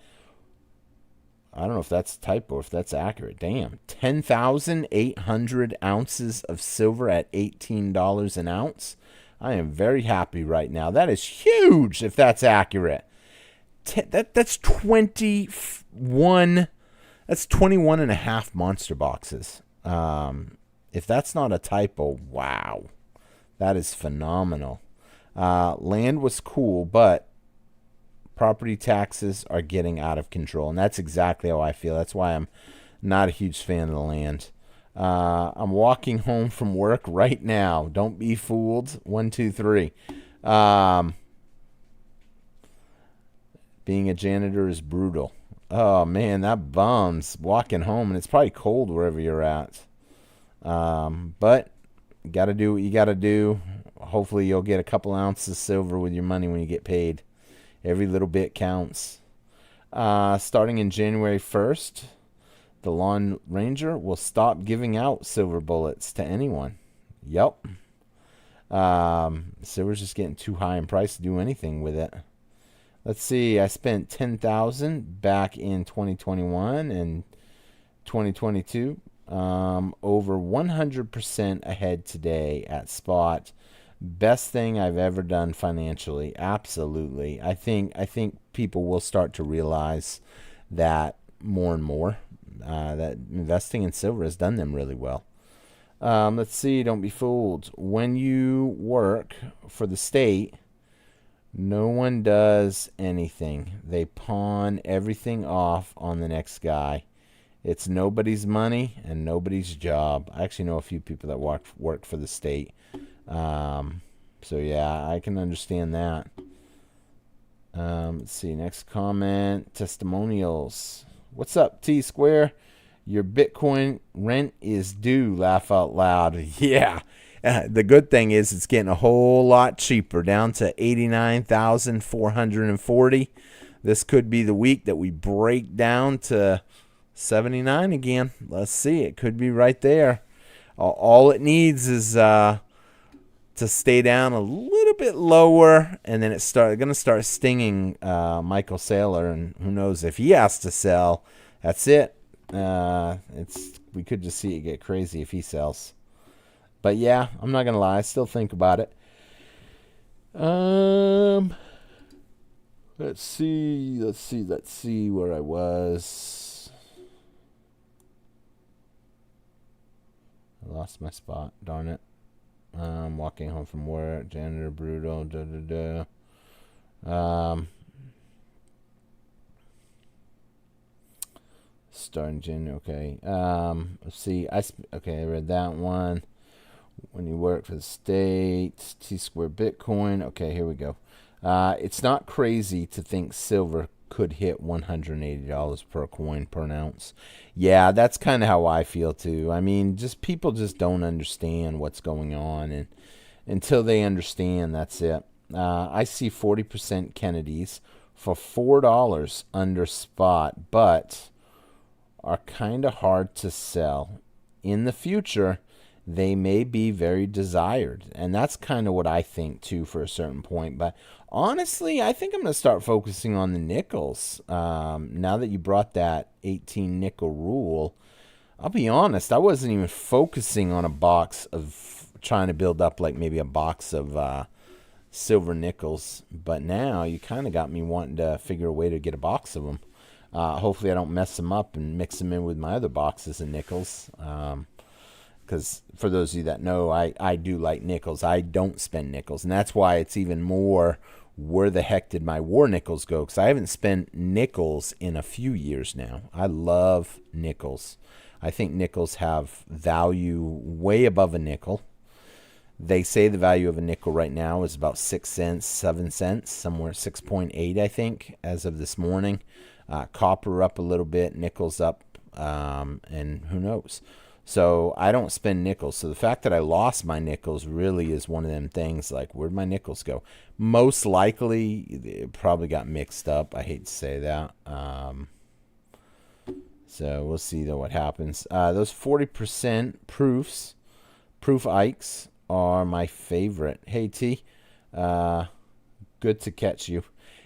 I don't know if that's a typo or if that's accurate. Damn, 10,800 ounces of silver at $18 an ounce. I am very happy right now. That is huge if that's accurate. That's 21. That's 21 and a half monster boxes. If that's not a typo, wow. That is phenomenal. Land was cool, but property taxes are getting out of control. And that's exactly how I feel. That's why I'm not a huge fan of the land. I'm walking home from work right now. Don't be fooled. 1, 2, 3. Being a janitor is brutal. Oh, man, that bums. Walking home, and it's probably cold wherever you're at. But you got to do what you got to do. Hopefully you'll get a couple ounces of silver with your money when you get paid. Every little bit counts. Starting in January 1st, the Lone Ranger will stop giving out silver bullets to anyone. Yep. Silver's just getting too high in price to do anything with it. Let's see. I spent $10,000 back in 2021 and 2022. Over 100% ahead today at spot. Best thing I've ever done financially. Absolutely. I think people will start to realize that more and more. That investing in silver has done them really well. Let's see. Don't be fooled. When you work for the state, no one does anything. They pawn everything off on the next guy. It's nobody's money and nobody's job. I actually know a few people that work for the state. So yeah, I can understand that. Let's see. Next comment. Testimonials. What's up, Tsquare? Your Bitcoin rent is due. Laugh out loud. Yeah. The good thing is it's getting a whole lot cheaper, down to 89,440. This could be the week that we break down to 79 again. Let's see. It could be right there. All it needs is to stay down a little bit lower, and then it's going to start stinging Michael Saylor, and who knows if he has to sell. That's it. We could just see it get crazy if he sells. But yeah, I'm not gonna lie. I still think about it. Let's see where I was. I lost my spot. Darn it. Walking home from work. Janitor brutal. Starting January. Okay. Let's see. I read that one. When you work for the state, Tsquare Bitcoin. Okay, here we go. It's not crazy to think silver could hit $180 per coin per ounce. Yeah, that's kind of how I feel too. I mean, people just don't understand what's going on, and until they understand, that's it. I see 40% Kennedys for $4 under spot, but are kind of hard to sell. In the future, they may be very desired. And that's kind of what I think too for a certain point. But honestly, I think I'm going to start focusing on the nickels. Now that you brought that 18 nickel rule, I'll be honest, I wasn't even focusing on a box of trying to build up like maybe a box of silver nickels. But now you kind of got me wanting to figure a way to get a box of them. Hopefully I don't mess them up and mix them in with my other boxes of nickels. Because for those of you that know, I do like nickels. I don't spend nickels. And that's why it's even more, where the heck did my war nickels go? Because I haven't spent nickels in a few years now. I love nickels. I think nickels have value way above a nickel. They say the value of a nickel right now is about 6 cents, 7 cents, somewhere 6.8, I think, as of this morning. Copper up a little bit, nickels up, and who knows. So I don't spend nickels. So the fact that I lost my nickels really is one of them things like, where'd my nickels go? Most likely, it probably got mixed up. I hate to say that. So we'll see though what happens. Those 40% proof Ikes are my favorite. Hey T, good to catch you.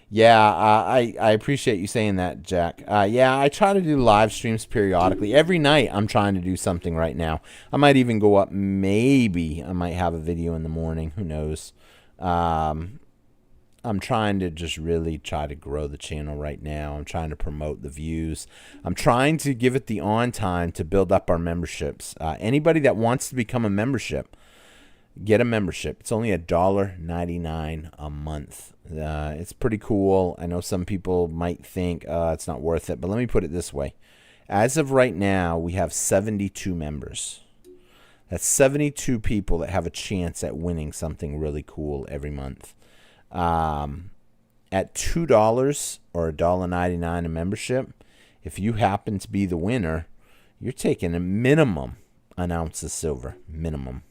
Yeah, I appreciate you saying that, Jack. Yeah, I try to do live streams periodically. Every night I'm trying to do something right now. I might even go up. Maybe I might have a video in the morning. Who knows? I'm trying to just really try to grow the channel right now. I'm trying to promote the views. I'm trying to give it the on time to build up our memberships. Anybody that wants to become a membership, get a membership. It's only $1.99 a month. It's pretty cool. I know some people might think it's not worth it, but let me put it this way. As of right now, we have 72 members. That's 72 people that have a chance at winning something really cool every month. At $2 or $1.99 a membership, if you happen to be the winner, you're taking a minimum an ounce of silver, minimum.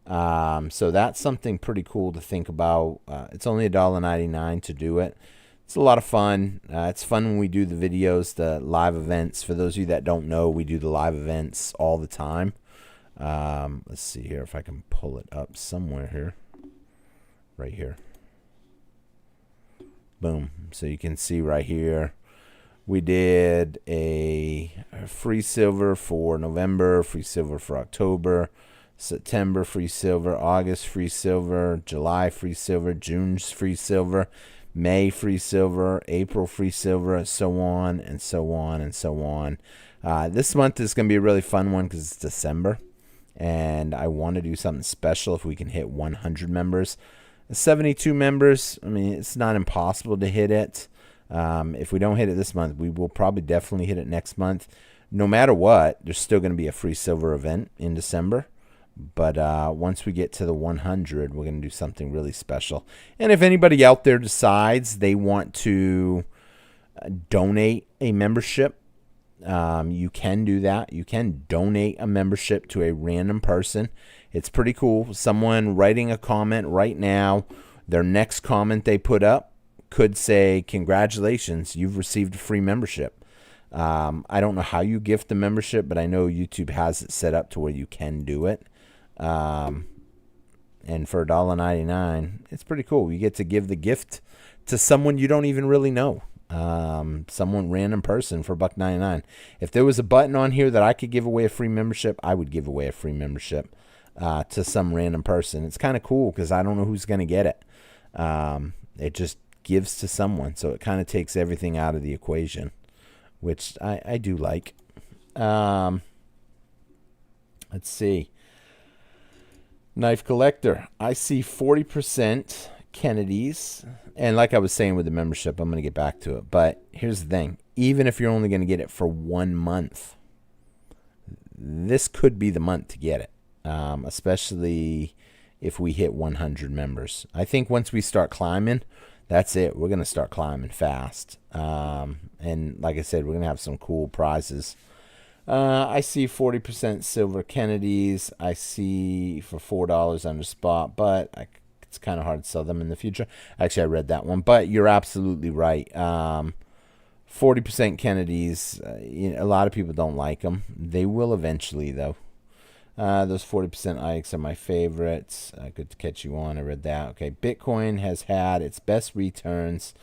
So that's something pretty cool to think about. It's only $1.99 to do it. It's a lot of fun. It's fun when we do the videos, the live events. For those of you that don't know, we do the live events all the time. Let's see here if I can pull it up somewhere here. Right here. Boom. So you can see right here, we did a free silver for November, free silver for October, September free silver, August free silver, July free silver, June's free silver, May free silver, April free silver, so on and so on and so on. This month is going to be a really fun one because it's December, and I want to do something special if we can hit 100 members. 72 members, I mean, it's not impossible to hit it. If we don't hit it this month, we will probably definitely hit it next month. No matter what, there's still going to be a free silver event in December. But once we get to the 100, we're going to do something really special. And if anybody out there decides they want to donate a membership, you can do that. You can donate a membership to a random person. It's pretty cool. Someone writing a comment right now, their next comment they put up could say, congratulations, you've received a free membership. I don't know how you gift the membership, but I know YouTube has it set up to where you can do it. And for $1.99, it's pretty cool. You get to give the gift to someone you don't even really know. Someone random person for $1.99. If there was a button on here that I could give away a free membership, I would give away a free membership to some random person. It's kind of cool because I don't know who's going to get it. It just gives to someone, so it kind of takes everything out of the equation, which I do like. Let's see. Knife collector. I see 40% Kennedy's. And like I was saying with the membership, I'm going to get back to it. But here's the thing. Even if you're only going to get it for 1 month, this could be the month to get it. Especially if we hit 100 members. I think once we start climbing, that's it. We're going to start climbing fast. And like I said, we're going to have some cool prizes. I see 40% silver Kennedys. I see for $4 under spot, but it's kind of hard to sell them in the future. Actually, I read that one, but you're absolutely right. 40% Kennedys, a lot of people don't like them. They will eventually, though. Those 40% Ikes are my favorites. Good to catch you on. I read that. Okay, Bitcoin has had its best returns,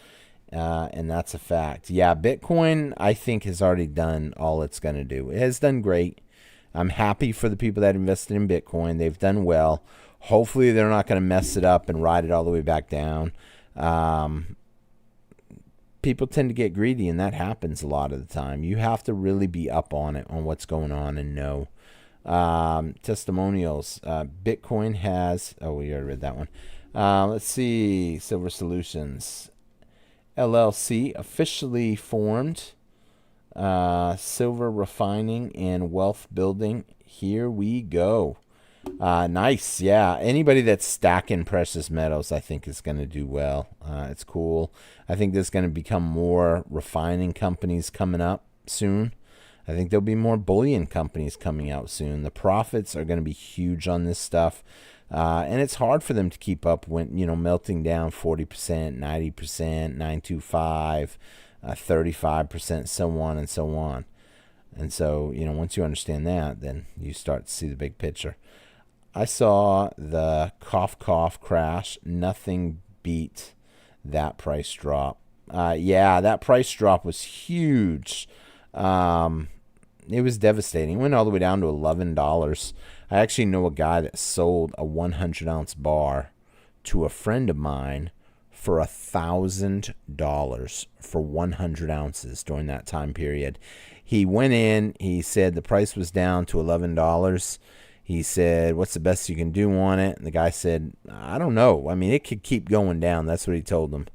and that's a fact. Yeah, Bitcoin, I think, has already done all it's going to do. It has done great. I'm happy for the people that invested in Bitcoin. They've done well. Hopefully, they're not going to mess it up and ride it all the way back down. People tend to get greedy, and that happens a lot of the time. You have to really be up on it, on what's going on, and know. Testimonials. Bitcoin has... Oh, we already read that one. Let's see. Silver Solutions. LLC officially formed. Silver refining and wealth building. Here we go. Nice. Yeah. Anybody that's stacking precious metals, I think, is going to do well. It's cool. I think there's going to become more refining companies coming up soon. I think there'll be more bullion companies coming out soon. The profits are going to be huge on this stuff. And it's hard for them to keep up when, melting down 40%, 90%, 925, 35%, so on and so on. And so, once you understand that, then you start to see the big picture. I saw the cough crash. Nothing beat that price drop. Yeah, that price drop was huge. It was devastating. It went all the way down to $11. I actually know a guy that sold a 100-ounce bar to a friend of mine for $1,000 for 100 ounces during that time period. He went in. He said the price was down to $11. He said, "What's the best you can do on it?" And the guy said, "I don't know. I mean, it could keep going down." That's what he told him.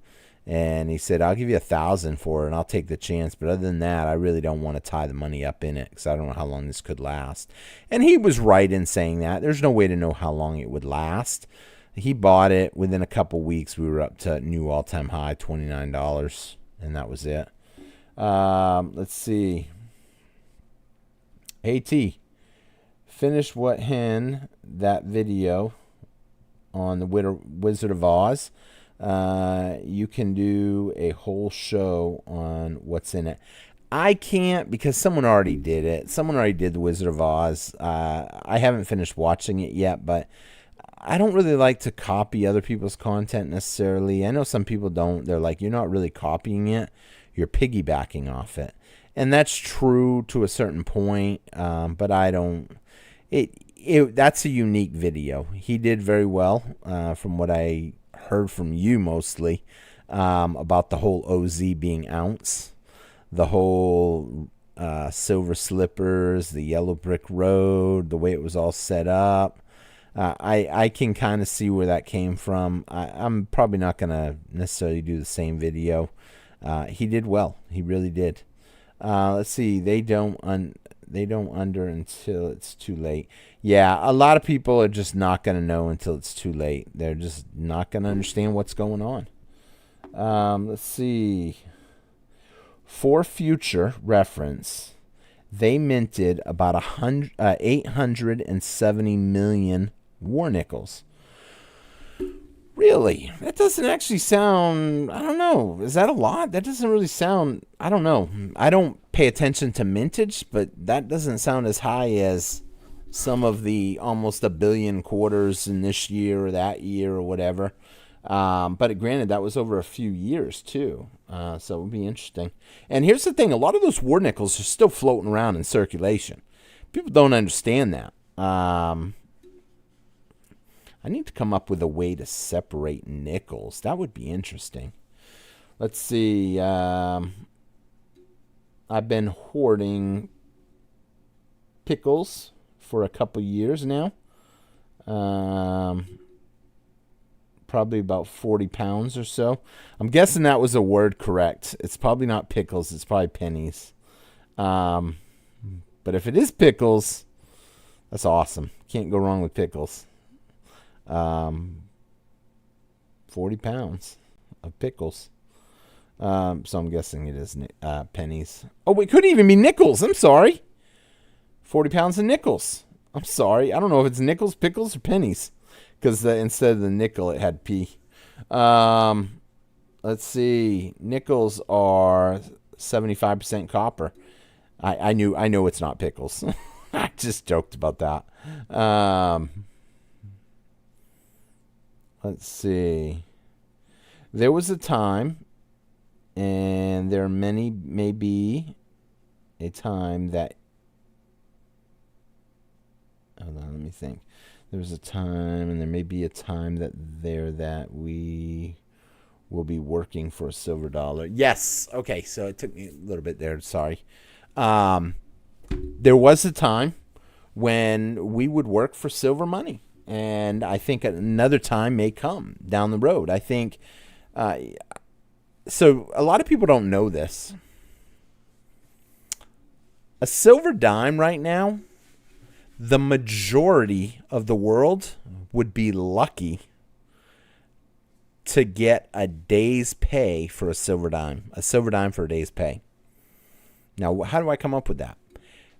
And he said, "I'll give you $1,000 for it, and I'll take the chance. But other than that, I really don't want to tie the money up in it because I don't know how long this could last." And he was right in saying that. There's no way to know how long it would last. He bought it. Within a couple weeks, we were up to new all-time high, $29, and that was it. Let's see. Hey, T. Finish what hen that video on the Wizard of Oz. You can do a whole show on what's in it. I can't because someone already did it. Someone already did the Wizard of Oz. I haven't finished watching it yet, but I don't really like to copy other people's content necessarily. I know some people don't. They're like, you're not really copying it. You're piggybacking off it. And that's true to a certain point, but I don't. That's a unique video. He did very well from what I heard from you mostly about the whole OZ being ounce, the whole silver slippers, the yellow brick road, the way it was all set up. I can kind of see where that came from. I'm probably not going to necessarily do the same video. He did well. He really did. Let's see. They don't under until it's too late. Yeah, a lot of people are just not going to know until it's too late. They're just not going to understand what's going on. Let's see. For future reference, they minted about 870 million war nickels. Really? That doesn't actually sound... I don't know. Is that a lot? That doesn't really sound... I don't know. I don't pay attention to mintage, but that doesn't sound as high as some of the almost 1 billion quarters in this year or that year or whatever. But granted, that was over a few years, too. So it would be interesting. And here's the thing. A lot of those war nickels are still floating around in circulation. People don't understand that. I need to come up with a way to separate nickels. That would be interesting. Let's see. I've been hoarding pickles for a couple years now. Probably about 40 pounds or so. I'm guessing that was a word correct. It's probably not pickles. It's probably pennies. But if it is pickles, that's awesome. Can't go wrong with pickles. 40 pounds of pickles. So I'm guessing it is pennies. Oh, it could even be nickels. I'm sorry. 40 pounds of nickels. I'm sorry. I don't know if it's nickels, pickles, or pennies. Because instead of the nickel, it had P. Let's see. Nickels are 75% copper. I know it's not pickles. I just joked about that. Let's see. There was a time, and there may be a time that, hold on, let me think. There was a time, and there may be a time that we will be working for a silver dollar. Yes. Okay, so it took me a little bit there. Sorry. There was a time when we would work for silver money, and I think another time may come down the road. I think so. A lot of people don't know this. A silver dime right now, the majority of the world would be lucky to get a day's pay for a silver dime for a day's pay. Now, how do I come up with that?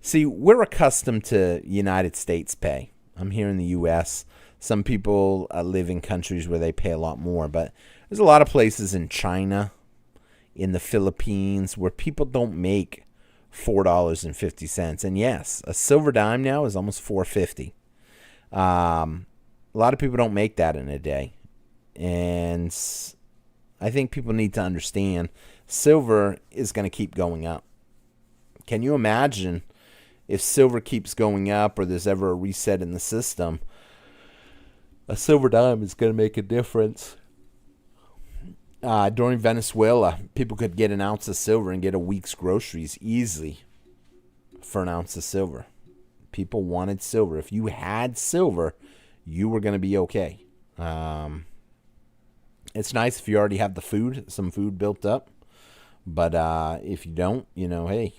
See, we're accustomed to United States pay. I'm here in the U.S. Some people live in countries where they pay a lot more, but there's a lot of places in China, in the Philippines, where people don't make $4.50. And yes, a silver dime now is almost $4.50. A lot of people don't make that in a day. And I think people need to understand silver is going to keep going up. Can you imagine if silver keeps going up or there's ever a reset in the system? A silver dime is going to make a difference. During Venezuela, people could get an ounce of silver and get a week's groceries easily for an ounce of silver. People wanted silver. If you had silver, you were going to be okay. It's nice if you already have some food built up. But if you don't, hey,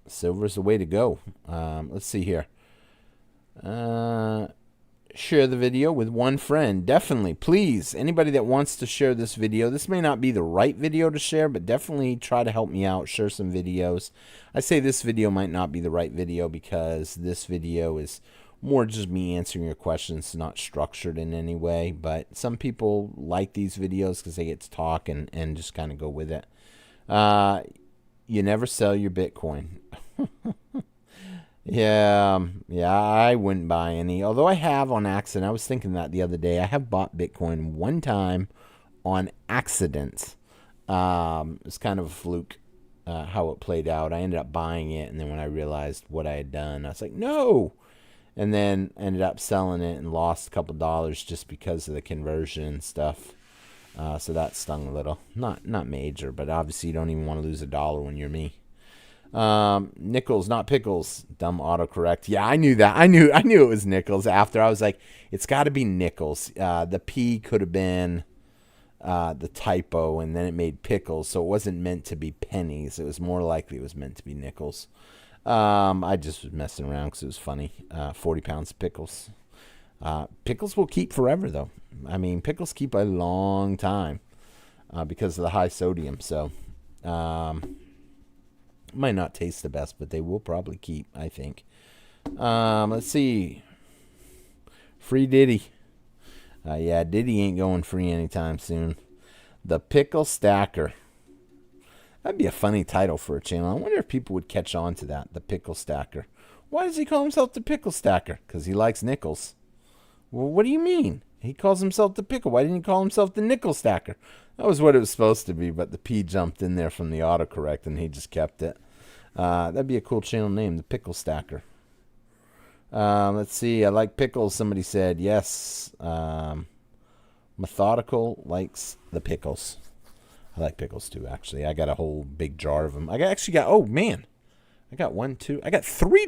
silver's the way to go. Let's see here. Share the video with one friend. Definitely. Please, anybody that wants to share this video, this may not be the right video to share, but definitely try to help me out. Share some videos. I say this video might not be the right video because this video is more just me answering your questions, not structured in any way. But some people like these videos because they get to talk and just kind of go with it. You never sell your Bitcoin. Yeah, I wouldn't buy any. Although I have on accident. I was thinking that the other day. I have bought Bitcoin one time on accident. It's kind of a fluke how it played out. I ended up buying it, and then when I realized what I had done, I was like, no. And then ended up selling it and lost a couple dollars just because of the conversion and stuff. So that stung a little. Not major, but obviously you don't even want to lose $1 when you're me. Nickels, not pickles. Dumb autocorrect. Yeah, I knew that. I knew it was nickels. After I was like, it's got to be nickels. The P could have been the typo, and then it made pickles, so it wasn't meant to be pennies. It was more likely it was meant to be nickels. I just was messing around because it was funny. 40 pounds of pickles. Pickles will keep forever, though. I mean, pickles keep a long time because of the high sodium. So, might not taste the best, but they will probably keep, I think. Let's see. Free Diddy. Yeah, Diddy ain't going free anytime soon. The Pickle Stacker. That'd be a funny title for a channel. I wonder if people would catch on to that. The Pickle Stacker. Why does he call himself the Pickle Stacker? Because he likes nickels. Well, what do you mean? He calls himself the Pickle. Why didn't he call himself the Nickel Stacker? That was what it was supposed to be, but the P jumped in there from the autocorrect, and he just kept it. That'd be a cool channel name, the Pickle Stacker. Let's see. I like pickles. Somebody said yes. Methodical likes the pickles. I like pickles too, actually. I got a whole big jar of them. I got 3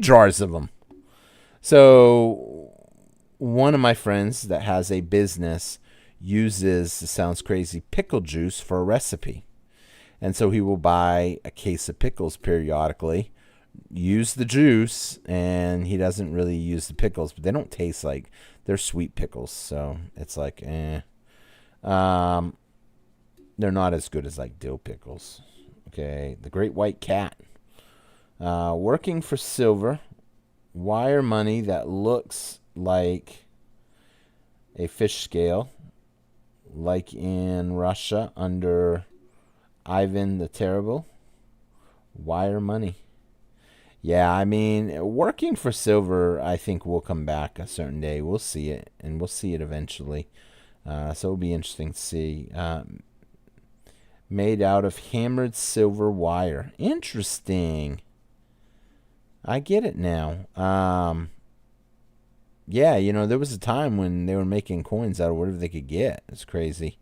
jars of them. So one of my friends that has a business uses, it sounds crazy, pickle juice for a recipe. And so he will buy a case of pickles periodically, use the juice, and he doesn't really use the pickles, but they don't taste like, they're sweet pickles. So it's like, they're not as good as like dill pickles. Okay, the Great White Cat. Working for silver, wire money that looks like a fish scale, like in Russia under Ivan the Terrible. Wire money. Yeah, I mean, working for silver, I think will come back a certain day. We'll see it, and we'll see it eventually. So it'll be interesting to see. Made out of hammered silver wire. Interesting. I get it now. Yeah, there was a time when they were making coins out of whatever they could get. It's crazy.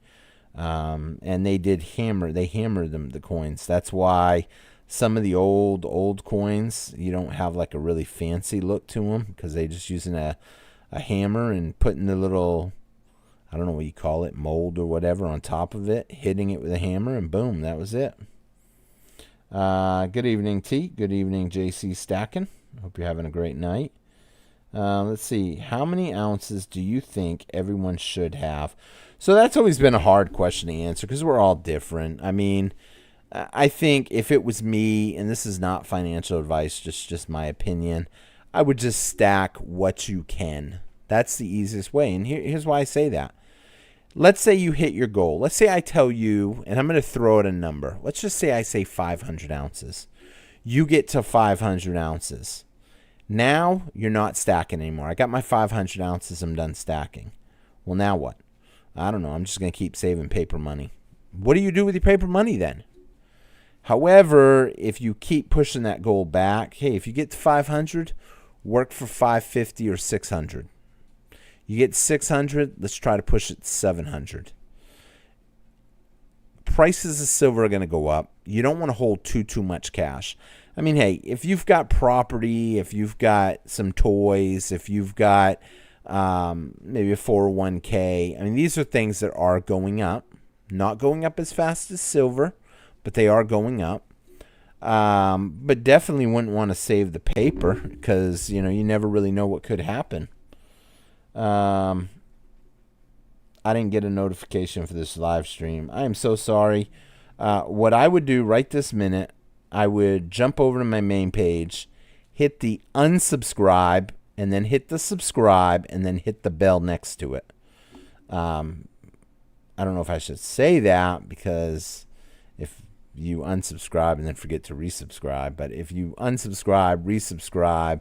And they hammered the coins. That's why some of the old coins, you don't have like a really fancy look to them, because they just using a hammer and putting the little, I don't know what you call it, mold or whatever on top of it, hitting it with a hammer, and boom, that was it. Good evening, T. Good evening, JC Stacking. Hope you're having a great night. Let's see. How many ounces do you think everyone should have? So that's always been a hard question to answer, because we're all different. I mean, I think if it was me, and this is not financial advice, just my opinion, I would just stack what you can. That's the easiest way. And here's why I say that. Let's say you hit your goal. Let's say I tell you, and I'm going to throw out a number. Let's just say I say 500 ounces. You get to 500 ounces. Now you're not stacking anymore. I got my 500 ounces. I'm done stacking. Well, now what? I don't know. I'm just going to keep saving paper money. What do you do with your paper money then? However, if you keep pushing that goal back, hey, if you get to 500, work for 550 or 600. You get 600, let's try to push it to 700. Prices of silver are going to go up. You don't want to hold too much cash. I mean, hey, if you've got property, if you've got some toys, if you've got maybe a 401k, I mean, these are things that are going up. Not going up as fast as silver, but they are going up. But definitely wouldn't want to save the paper, because, you never really know what could happen. I didn't get a notification for this live stream. I am so sorry. What I would do right this minute, I would jump over to my main page, hit the unsubscribe, and then hit the subscribe, and then hit the bell next to it. I don't know if I should say that, because if you unsubscribe and then forget to resubscribe, but if you unsubscribe, resubscribe,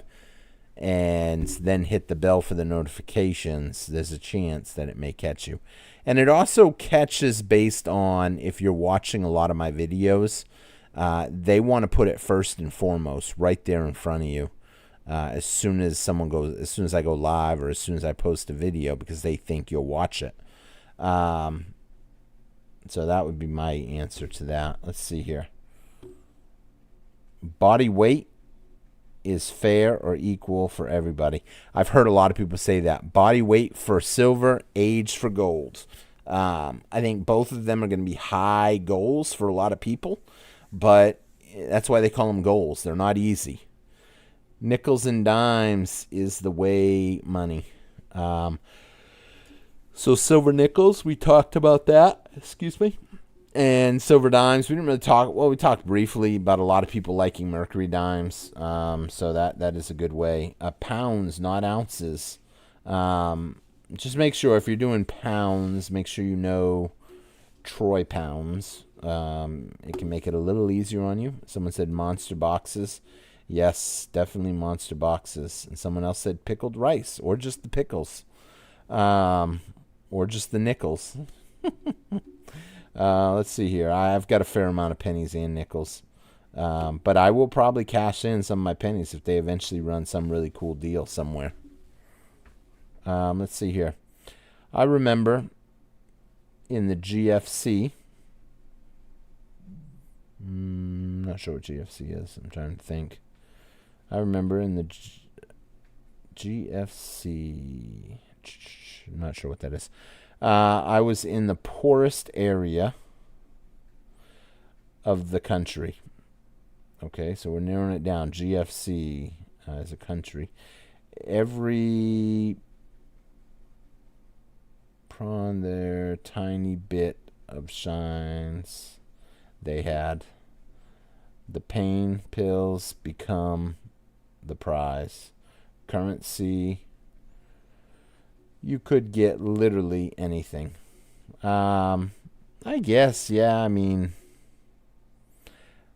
and then hit the bell for the notifications, there's a chance that it may catch you. And it also catches based on if you're watching a lot of my videos. They want to put it first and foremost right there in front of you as soon as I go live, or as soon as I post a video, because they think you'll watch it. So that would be my answer to that. Let's see here. Body weight is fair or equal for everybody. I've heard a lot of people say that. Body weight for silver, age for gold. I think both of them are going to be high goals for a lot of people, but that's why they call them goals. They're not easy. Nickels and dimes is the way money. So silver nickels, we talked about that. Excuse me. And silver dimes, we didn't really talk. Well, we talked briefly about a lot of people liking mercury dimes. So that is a good way. Pounds, not ounces. Just make sure if you're doing pounds, make sure you know troy pounds. It can make it a little easier on you. Someone said monster boxes. Yes, definitely monster boxes. And someone else said pickled rice, or just the pickles. Or just the nickels. Let's see here. I've got a fair amount of pennies and nickels. But I will probably cash in some of my pennies if they eventually run some really cool deal somewhere. Let's see here. I remember in the GFC. Not sure what GFC is. I'm trying to think. I remember in the GFC. I'm not sure what that is. I was in the poorest area of the country. Okay, so we're narrowing it down. GFC as a country. Every prawn there, tiny bit of shines they had. The pain pills become the prize. Currency. You could get literally anything. I guess, yeah, I mean,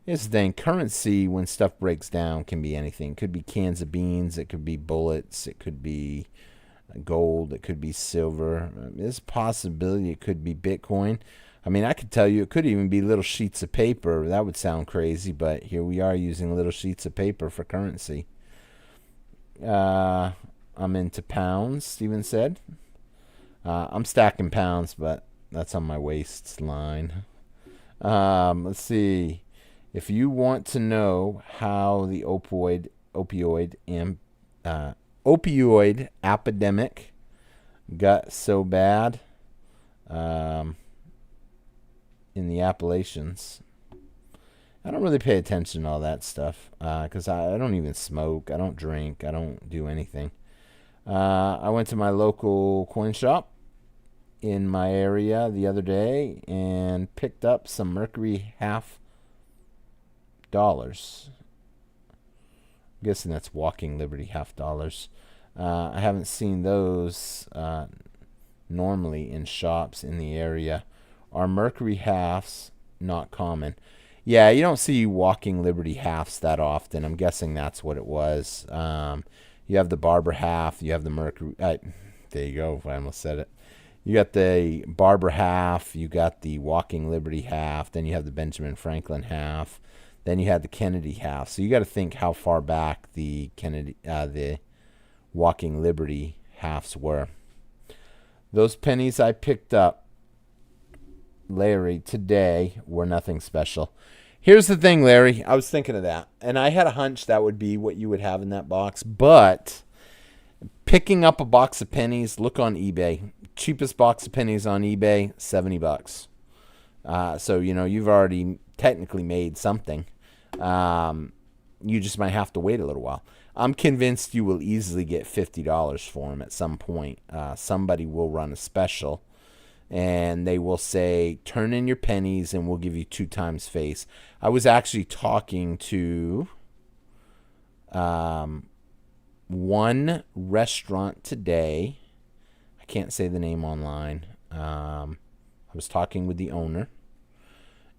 Here's the thing. Currency, when stuff breaks down, can be anything. It could be cans of beans. It could be bullets. It could be gold. It could be silver. There's a possibility it could be Bitcoin. I mean, I could tell you it could even be little sheets of paper. That would sound crazy, but here we are using little sheets of paper for currency. I'm into pounds, Steven said. I'm stacking pounds, but that's on my waistline. Let's see. If you want to know how the opioid epidemic got so bad in the Appalachians, I don't really pay attention to all that stuff because I don't even smoke. I don't drink. I don't do anything. I went to my local coin shop in my area the other day and picked up some Mercury half dollars. I'm guessing that's Walking Liberty half dollars. I haven't seen those normally in shops in the area. Are Mercury halves not common? Yeah, you don't see Walking Liberty halves that often. I'm guessing that's what it was. You have the Barber half. You have the Mercury. There you go. I almost said it. You got the Barber half. You got the Walking Liberty half. Then you have the Benjamin Franklin half. Then you had the Kennedy half. So you got to think how far back the Walking Liberty halves were. Those pennies I picked up, Larry, today were nothing special. Here's the thing, Larry. I was thinking of that, and I had a hunch that would be what you would have in that box. But picking up a box of pennies, look on eBay. Cheapest box of pennies on eBay, $70. So, you've already technically made something. You just might have to wait a little while. I'm convinced you will easily get $50 for them at some point. Somebody will run a special, and they will say, turn in your pennies, and we'll give you 2 times face. I was actually talking to one restaurant today. I can't say the name online. I was talking with the owner.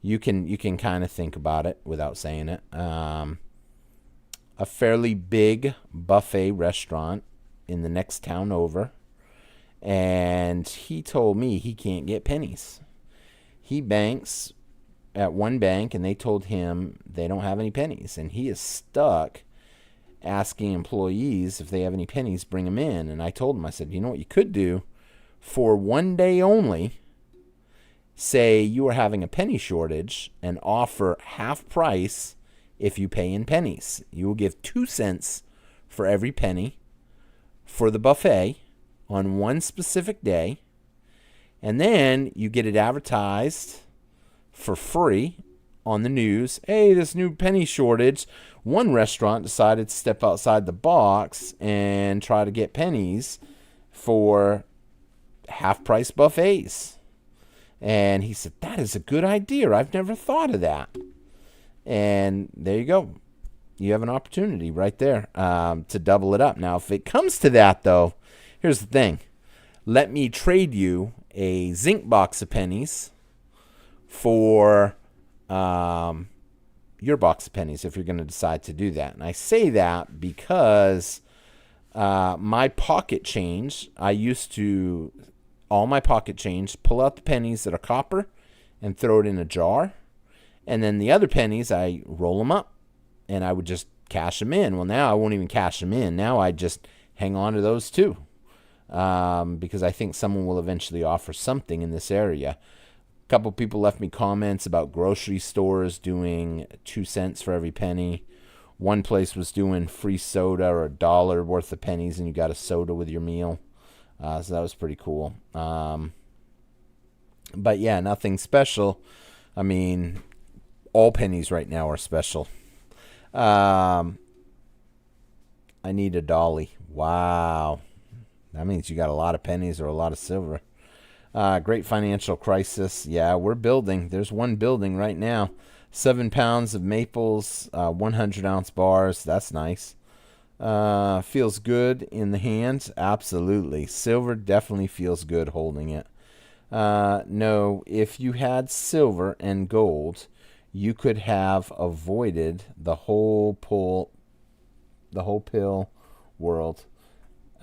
You can kind of think about it without saying it. A fairly big buffet restaurant in the next town over. And he told me he can't get pennies. He banks at one bank, and they told him they don't have any pennies. And he is stuck asking employees if they have any pennies, bring them in. And I told him, I said, you know what you could do? For one day only, say you are having a penny shortage and offer half price if you pay in pennies. You will give 2 cents for every penny for the buffet on one specific day, and then you get it advertised for free on the news. Hey, this new penny shortage. One restaurant decided to step outside the box and try to get pennies for half-price buffets. And he said, that is a good idea. I've never thought of that. And there you go. You have an opportunity right there to double it up. Now, if it comes to that, though, here's the thing. Let me trade you a zinc box of pennies for your box of pennies if you're going to decide to do that. And I say that because my pocket change, I used to, all my pocket change, pull out the pennies that are copper and throw it in a jar. And then the other pennies, I roll them up and I would just cash them in. Well, now I won't even cash them in. Now I just hang on to those too. Because I think someone will eventually offer something in this area. A couple people left me comments about grocery stores doing 2 cents for every penny. One place was doing free soda or $1 worth of pennies, and you got a soda with your meal. So that was pretty cool. But yeah, nothing special. I mean, all pennies right now are special. I need a dolly. Wow. That means you got a lot of pennies or a lot of silver. Great financial crisis. Yeah, we're building. There's one building right now. 7 pounds of maples, 100-ounce bars. That's nice. Feels good in the hands. Absolutely. Silver definitely feels good holding it. No, if you had silver and gold, you could have avoided the whole pill world,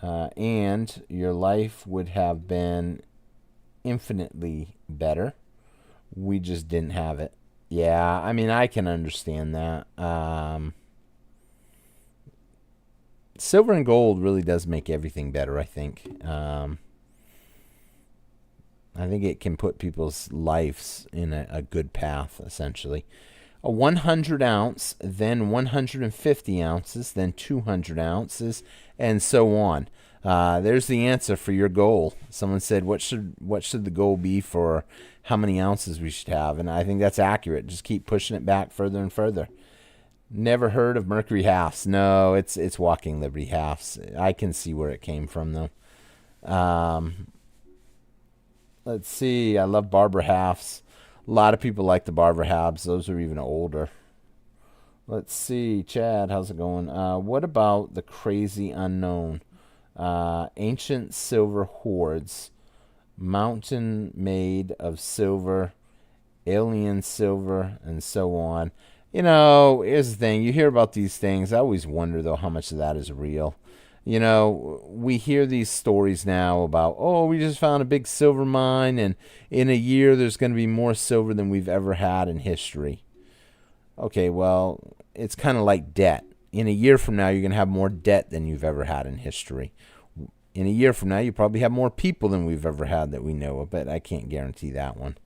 and your life would have been infinitely better. We just didn't have it. Yeah, I mean, I can understand that. Silver and gold really does make everything better, I think. I think it can put people's lives in a good path, essentially. A 100 ounce, then 150 ounces, then 200 ounces, and so on. There's the answer for your goal. Someone said, what should the goal be for how many ounces we should have? And I think that's accurate. Just keep pushing it back further and further. Never heard of Mercury halves. No, it's Walking Liberty halves. I can see where it came from, though. Let's see. I love Barbara halves. A lot of people like the Barbara halves. Those are even older. Let's see. Chad, how's it going? What about the crazy unknown? Ancient silver hoards. Mountain made of silver. Alien silver, and so on. Here's the thing. You hear about these things. I always wonder, though, how much of that is real. We hear these stories now about, oh, we just found a big silver mine, and in a year there's going to be more silver than we've ever had in history. Okay, well, it's kind of like debt. In a year from now, you're going to have more debt than you've ever had in history. In a year from now, you probably have more people than we've ever had that we know of, but I can't guarantee that one.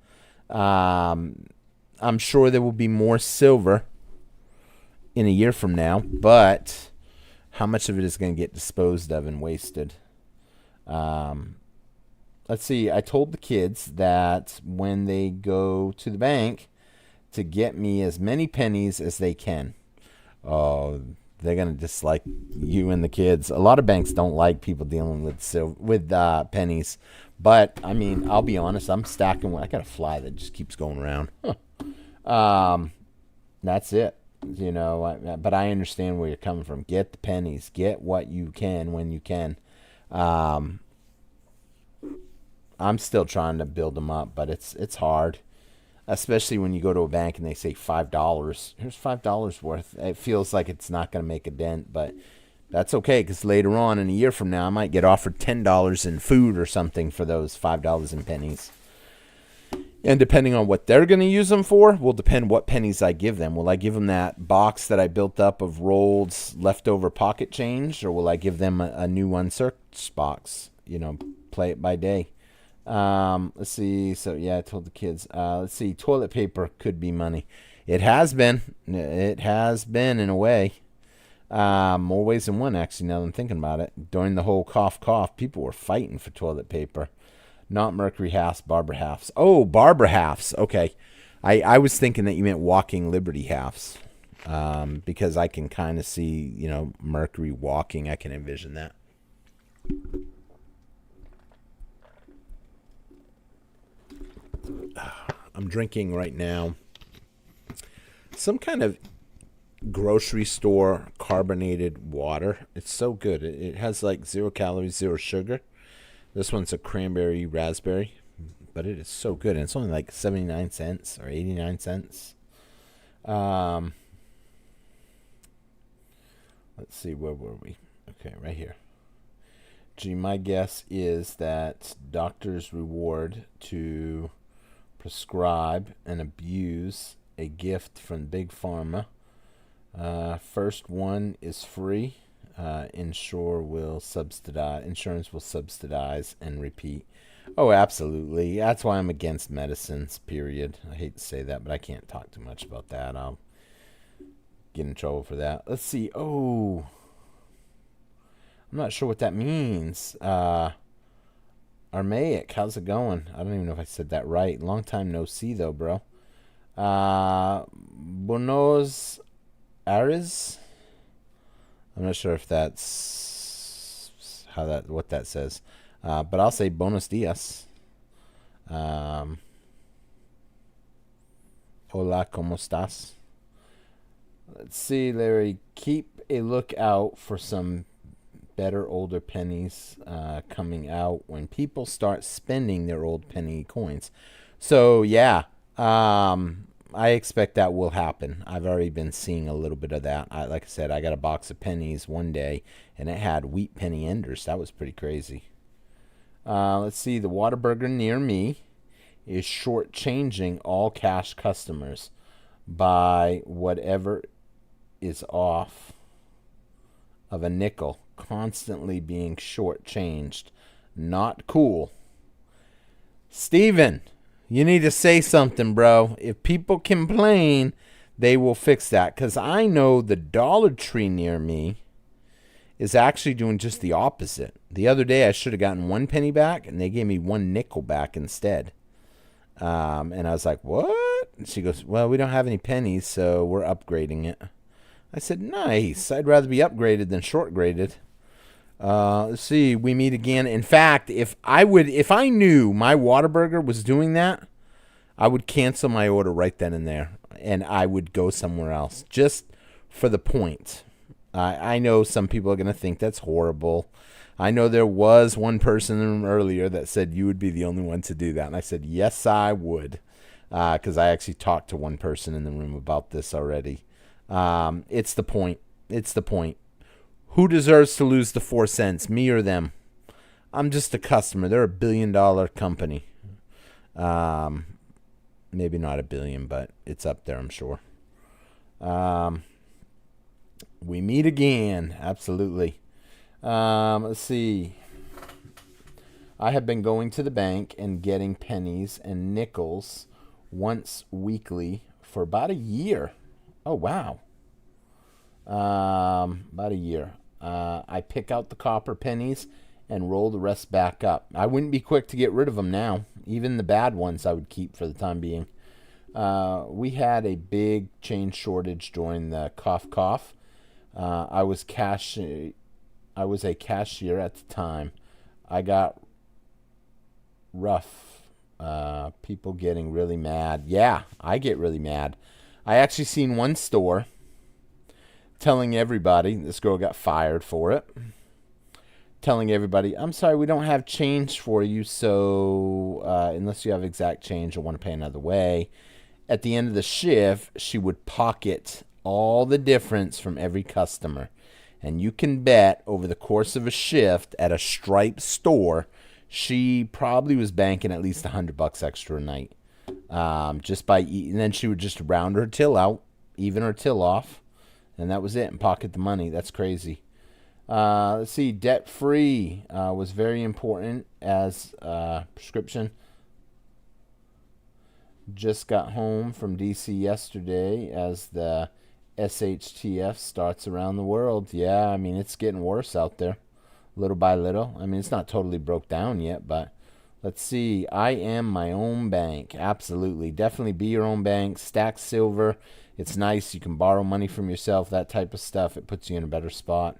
I'm sure there will be more silver in a year from now, but how much of it is going to get disposed of and wasted? Let's see. I told the kids that when they go to the bank to get me as many pennies as they can. Oh, they're going to dislike you and the kids. A lot of banks don't like people dealing with pennies. But, I mean, I'll be honest. I'm stacking. I got a fly that just keeps going around. That's it. But I understand where you're coming from. Get the pennies. Get what you can when you can. I'm still trying to build them up, but it's hard, especially when you go to a bank and they say $5. Here's $5 worth. It feels like it's not going to make a dent, but that's okay, because later on in a year from now, I might get offered $10 in food or something for those $5 in pennies. And depending on what they're going to use them for will depend what pennies I give them. Will I give them that box that I built up of rolled leftover pocket change, or will I give them a new one search box? Play it by day. Let's see. So, yeah, I told the kids. Let's see. Toilet paper could be money. It has been. It has been in a way. More ways than one, actually, now that I'm thinking about it. During the whole cough, people were fighting for toilet paper. Not Mercury halves, Barbara halves. Oh, Barbara halves. Okay. I was thinking that you meant Walking Liberty halves. Because I can kind of see, Mercury walking. I can envision that. I'm drinking right now some kind of grocery store carbonated water. It's so good. It has like 0 calories, 0 sugar. This one's a cranberry raspberry, but it is so good. And it's only like 79 cents or 89 cents. Let's see, where were we? Okay, right here. Gee, my guess is that doctors reward to prescribe and abuse a gift from Big Pharma. First one is free. Insurance will subsidize and repeat. Oh, absolutely. That's why I'm against medicines, period. I hate to say that, but I can't talk too much about that. I'll get in trouble for that. Let's see. Oh, I'm not sure what that means. Aramaic, how's it going? I don't even know if I said that right. Long time no see, though, bro. Buenos Aires. I'm not sure if that's what that says, but I'll say buenos dias. Hola, ¿cómo estás? Let's see, Larry. Keep a lookout for some better older pennies coming out when people start spending their old penny coins. So yeah, I expect that will happen. I've already been seeing a little bit of that. Like I said, I got a box of pennies one day, and it had wheat penny enders. That was pretty crazy. Let's see. The Whataburger near me is shortchanging all cash customers by whatever is off of a nickel, constantly being shortchanged. Not cool. Steven, you need to say something, bro. If people complain, they will fix that. Because I know the Dollar Tree near me is actually doing just the opposite. The other day, I should have gotten 1 penny back, and they gave me 1 nickel back instead. And I was like, what? And she goes, well, we don't have any pennies, so we're upgrading it. I said, nice. I'd rather be upgraded than short graded. Let's see. We meet again. In fact, if I knew my Whataburger was doing that, I would cancel my order right then and there, and I would go somewhere else just for the point. I know some people are going to think that's horrible. I know there was one person in the room earlier that said you would be the only one to do that, and I said, yes, I would, because I actually talked to one person in the room about this already. It's the point. It's the point. Who deserves to lose the 4 cents, me or them? I'm just a customer. They're $1 billion company. Maybe not $1 billion, but it's up there, I'm sure. We meet again. Absolutely. Let's see. I have been going to the bank and getting pennies and nickels once weekly for about a year. Oh, wow. About a year. I pick out the copper pennies and roll the rest back up. I wouldn't be quick to get rid of them now. Even the bad ones I would keep for the time being. We had a big change shortage during the cough. I was a cashier at the time. I got rough. People getting really mad. Yeah, I get really mad. I actually seen one store telling everybody, this girl got fired for it, telling everybody, I'm sorry, we don't have change for you, so unless you have exact change or want to pay another way. At the end of the shift, she would pocket all the difference from every customer. And you can bet over the course of a shift at a Stripe store, she probably was banking at least $100 extra a night. Just by eating. And then she would just round her till out, even her till off. And that was it, and pocket the money. That's crazy. Let's see. Debt-free was very important as prescription. Just got home from D.C. yesterday as the SHTF starts around the world. Yeah, I mean, it's getting worse out there, little by little. I mean, it's not totally broke down yet, but let's see. I am my own bank. Absolutely. Definitely be your own bank. Stack silver. It's nice. You can borrow money from yourself, that type of stuff. It puts you in a better spot.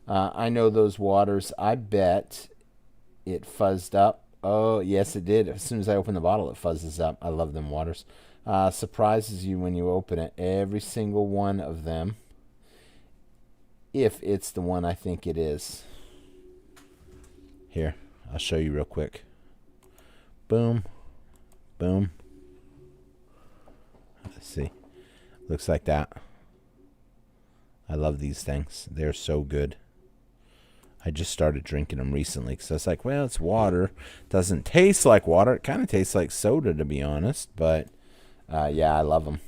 I know those waters. I bet it fuzzed up. Oh, yes, it did. As soon as I open the bottle, it fuzzes up. I love them waters. Surprises you when you open it. Every single one of them. If it's the one I think it is. Here, I'll show you real quick. Boom. Boom. Let's see. Looks like that. I love these things. They're so good. I just started drinking them recently because I was like, well, it's water. Doesn't taste like water. It kind of tastes like soda, to be honest. But, yeah, I love them.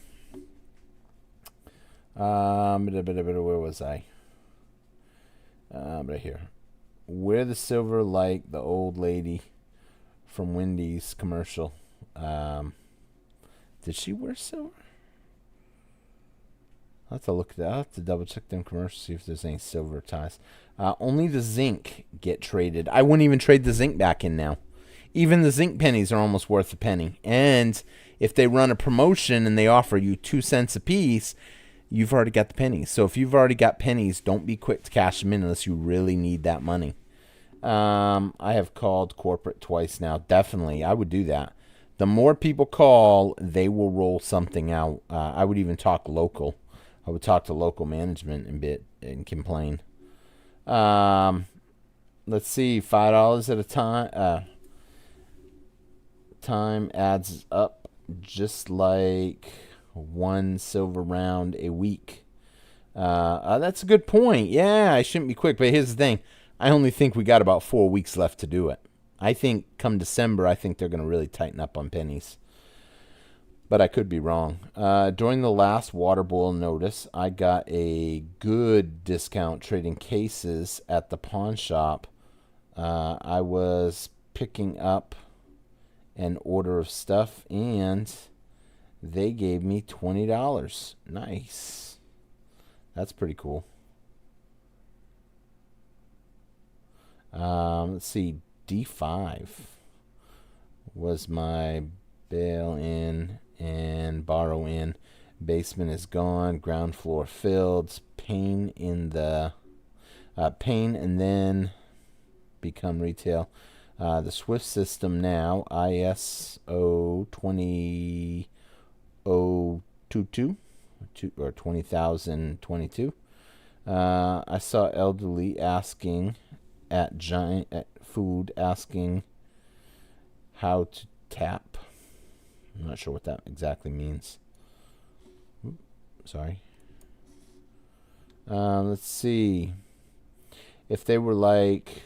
Where was I? Right here. Wear the silver like the old lady from Wendy's commercial. Did she wear silver? I'll have to look at that. I'll have to double check them commercials, see if there's any silver ties. Only the zinc get traded. I wouldn't even trade the zinc back in now. Even the zinc pennies are almost worth a penny. And if they run a promotion and they offer you 2 cents a piece, you've already got the pennies. So if you've already got pennies, don't be quick to cash them in unless you really need that money. I have called corporate twice now. Definitely, I would do that. The more people call, they will roll something out. I would even talk local. I would talk to local management and complain. Let's see, $5 at a time. Time adds up just like one silver round a week. That's a good point. Yeah, I shouldn't be quick, but here's the thing. I only think we got about 4 weeks left to do it. I think come December, I think they're going to really tighten up on pennies. But I could be wrong. During the last water boil notice, I got a good discount trading cases at the pawn shop. I was picking up an order of stuff, and they gave me $20. Nice. That's pretty cool. Let's see. D5 was my bail in and borrow in. Basement is gone. Ground floor filled. Pain in the pain and then become retail. The Swift system now, ISO 20022 or 20022. I saw elderly asking at food, asking how to tap. I'm not sure what that exactly means. Sorry. Let's see. If they were like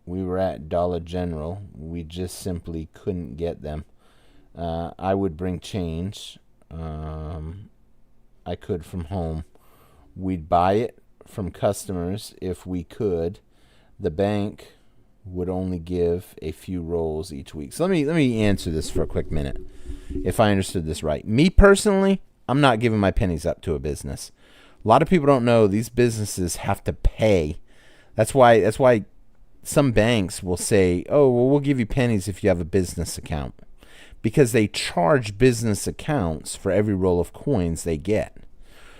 we were at Dollar General, we just simply couldn't get them. I would bring change. I could from home. We'd buy it from customers if we could. The bank would only give a few rolls each week. So let me answer this for a quick minute, if I understood this right. Me personally, I'm not giving my pennies up to a business. A lot of people don't know these businesses have to pay. That's why some banks will say, "Oh, well, we'll give you pennies if you have a business account," because they charge business accounts for every roll of coins they get.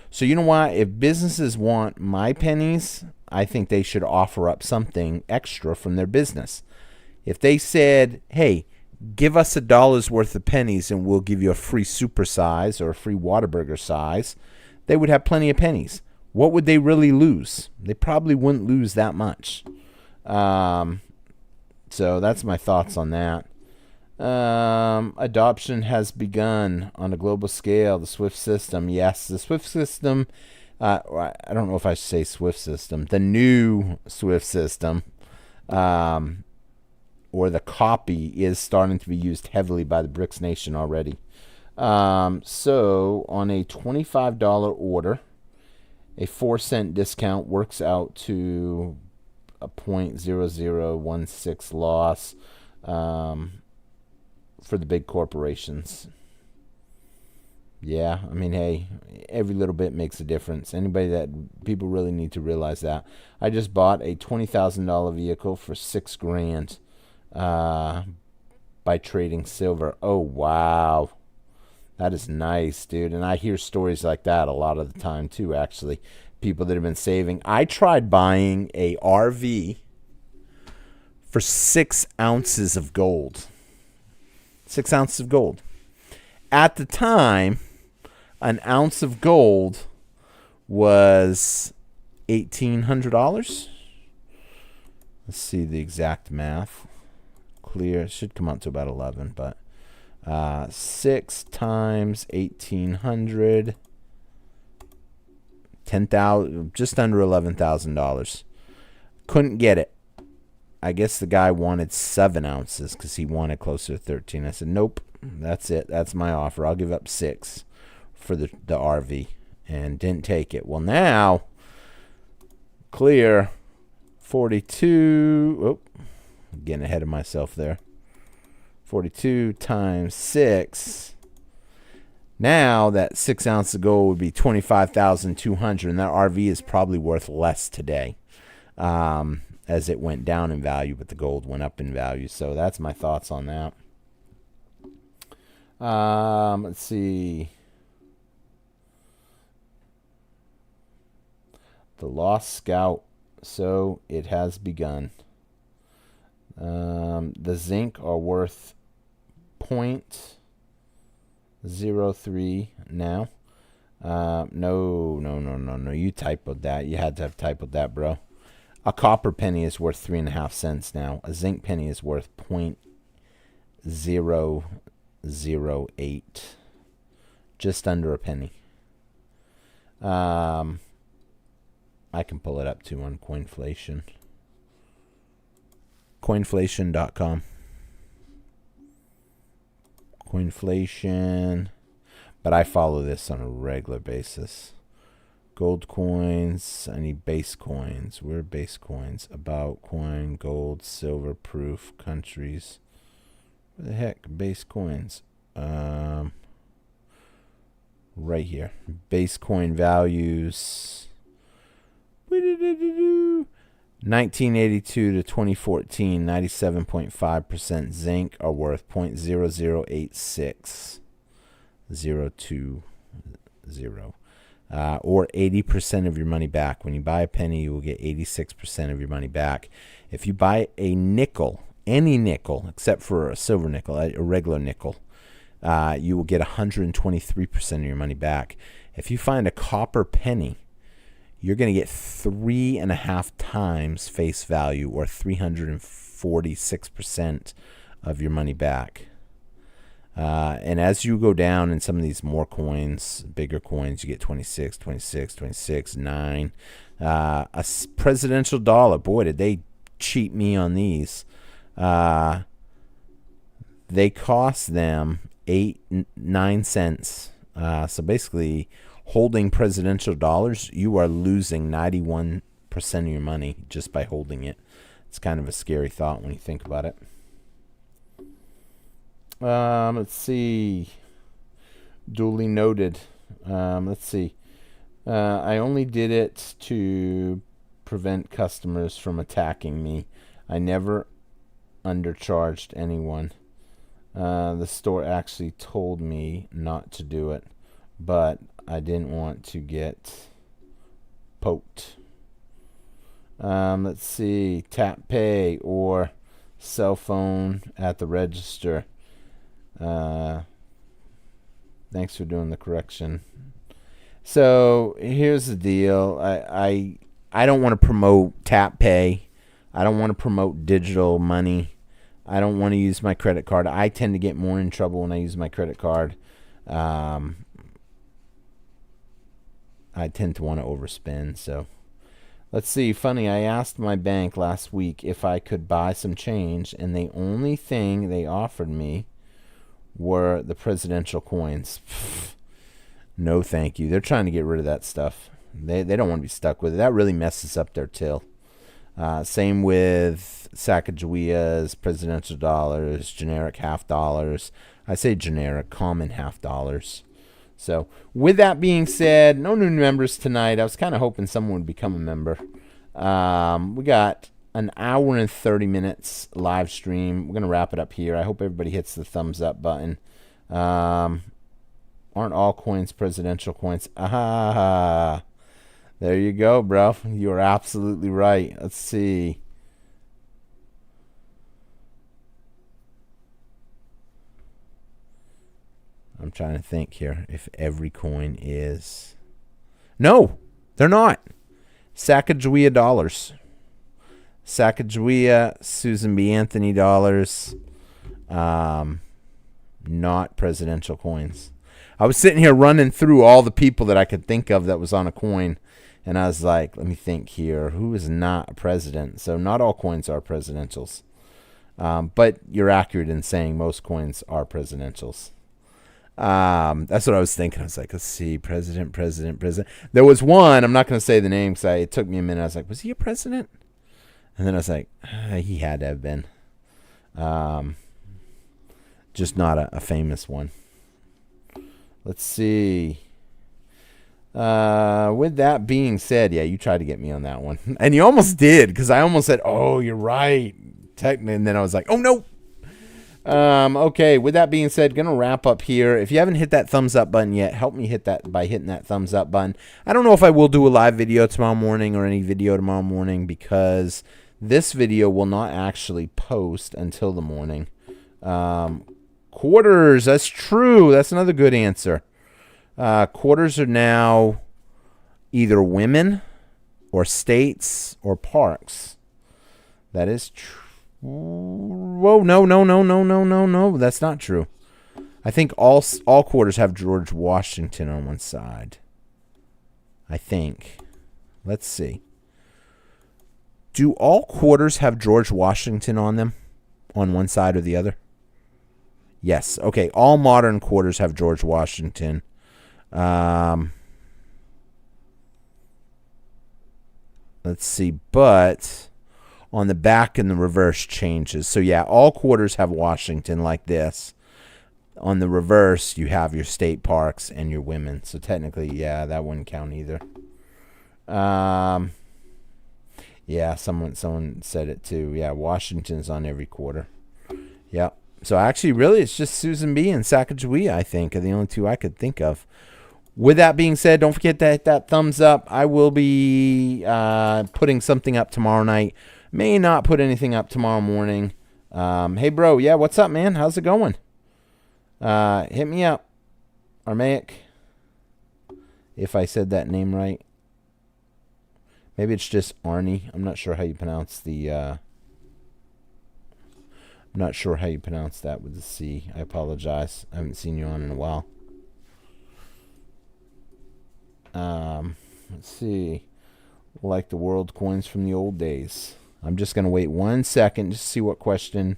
So you know what? If businesses want my pennies, I think they should offer up something extra from their business. If they said, "Hey, give us $1 worth of pennies and we'll give you a free super size or a free Whataburger size," they would have plenty of pennies. What would they really lose? They probably wouldn't lose that much. So that's my thoughts on that. Adoption has begun on a global scale. The Swift system. Yes, the Swift system. I don't know if I should say Swift system. The new Swift system, or the copy, is starting to be used heavily by the BRICS nation already. So on a $25 order, a 4-cent discount works out to a 0.0016 loss for the big corporations. Yeah, I mean, hey, every little bit makes a difference. People really need to realize that. I just bought a $20,000 vehicle for $6,000 by trading silver. Oh, wow. That is nice, dude. And I hear stories like that a lot of the time, too, actually. People that have been saving. I tried buying a RV for 6 ounces of gold. 6 ounces of gold. At the time, an ounce of gold was $1,800. Let's see the exact math. Clear. It should come out to about 11, but 6 times 1,800, 10,000, just under $11,000. Couldn't get it. I guess the guy wanted 7 ounces because he wanted closer to 13. I said, nope, that's it. That's my offer. I'll give up 6 for the RV, and didn't take it. Well, now, clear 42. Oh, getting ahead of myself there. 42 times 6. Now that 6 ounces of gold would be $25,200, and that RV is probably worth less today, as it went down in value, but the gold went up in value. So that's my thoughts on that. Let's see. The Lost Scout. So it has begun. The zinc are worth 0.03 now. No. You typoed that. You had to have typoed that, bro. A copper penny is worth 3.5 cents now. A zinc penny is worth 0.008 Just under a penny. I can pull it up too on Coinflation. Coinflation.com. Coinflation. But I follow this on a regular basis. Gold coins. I need base coins. Where are base coins? About coin, gold, silver, proof, countries. Where the heck? Base coins. Right here. Base coin values. 1982 to 2014, 97.5% zinc are worth 0.0086. 020. Or 80% of your money back. When you buy a penny, you will get 86% of your money back. If you buy a nickel, any nickel, except for a silver nickel, a regular nickel, you will get 123% of your money back. If you find a copper penny, you're going to get 3.5 times face value, or 346% of your money back. And as you go down in some of these more coins, bigger coins, you get 26, 26, 26, 9. A presidential dollar. Boy, did they cheat me on these. They cost them 9 cents. So basically, holding presidential dollars, you are losing 91% of your money just by holding it. It's kind of a scary thought when you think about it. Let's see. Duly noted. Let's see. I only did it to prevent customers from attacking me. I never undercharged anyone. The store actually told me not to do it, but I didn't want to get poked. Let's see. Tap pay or cell phone at the register. Thanks for doing the correction. So here's the deal. I don't want to promote tap pay. I don't want to promote digital money. I don't want to use my credit card. I tend to get more in trouble when I use my credit card. I tend to want to overspend. So let's see. Funny, I asked my bank last week if I could buy some change, and the only thing they offered me were the presidential coins. No thank you. They're trying to get rid of that stuff. They don't want to be stuck with it. That really messes up their till. Same with Sacagaweas, presidential dollars, generic half dollars. I say generic, common half dollars. So with that being said, no new members tonight. I was kind of hoping someone would become a member. We got an hour and 30 minutes live stream. We're going to wrap it up here. I hope everybody hits the thumbs up button. Aren't all coins presidential coins? Ah, there you go, bro. You're absolutely right. Let's see. I'm trying to think here if every coin is. No, they're not. Sacagawea dollars. Sacagawea, Susan B. Anthony dollars. Not presidential coins. I was sitting here running through all the people that I could think of that was on a coin, and I was like, let me think here. Who is not a president? So not all coins are presidentials. But you're accurate in saying most coins are presidentials. That's what I was thinking. I was like, let's see, president. There was one, I'm not going to say the name because it took me a minute. I was like, was he a president? And then I was like, he had to have been. Just not a famous one. Let's see. With that being said, yeah, you tried to get me on that one. And you almost did, because I almost said, oh, you're right. And then I was like, oh, no. Okay, with that being said, going to wrap up here. If you haven't hit that thumbs up button yet, help me hit that by hitting that thumbs up button. I don't know if I will do a live video tomorrow morning or any video tomorrow morning, because this video will not actually post until the morning. Quarters, that's true. That's another good answer. Quarters are now either women or states or parks. That is true. Whoa, no. That's not true. I think all quarters have George Washington on one side. I think. Let's see. Do all quarters have George Washington on them? On one side or the other? Yes. Okay. All modern quarters have George Washington. Let's see. But on the back and the reverse changes. So, yeah, all quarters have Washington like this. On the reverse, you have your state parks and your women. So, technically, yeah, that wouldn't count either. Yeah, someone said it too. Yeah, Washington's on every quarter. Yeah. So actually, really, it's just Susan B. and Sacagawea, I think, are the only two I could think of. With that being said, don't forget to hit that thumbs up. I will be putting something up tomorrow night. May not put anything up tomorrow morning. Hey, bro. Yeah, what's up, man? How's it going? Hit me up. Armaic. If I said that name right. Maybe it's just Arnie. I'm not sure how you pronounce the... I'm not sure how you pronounce that with the C. I apologize. I haven't seen you on in a while. Let's see. Like the world coins from the old days. I'm just going to wait 1 second just to see what question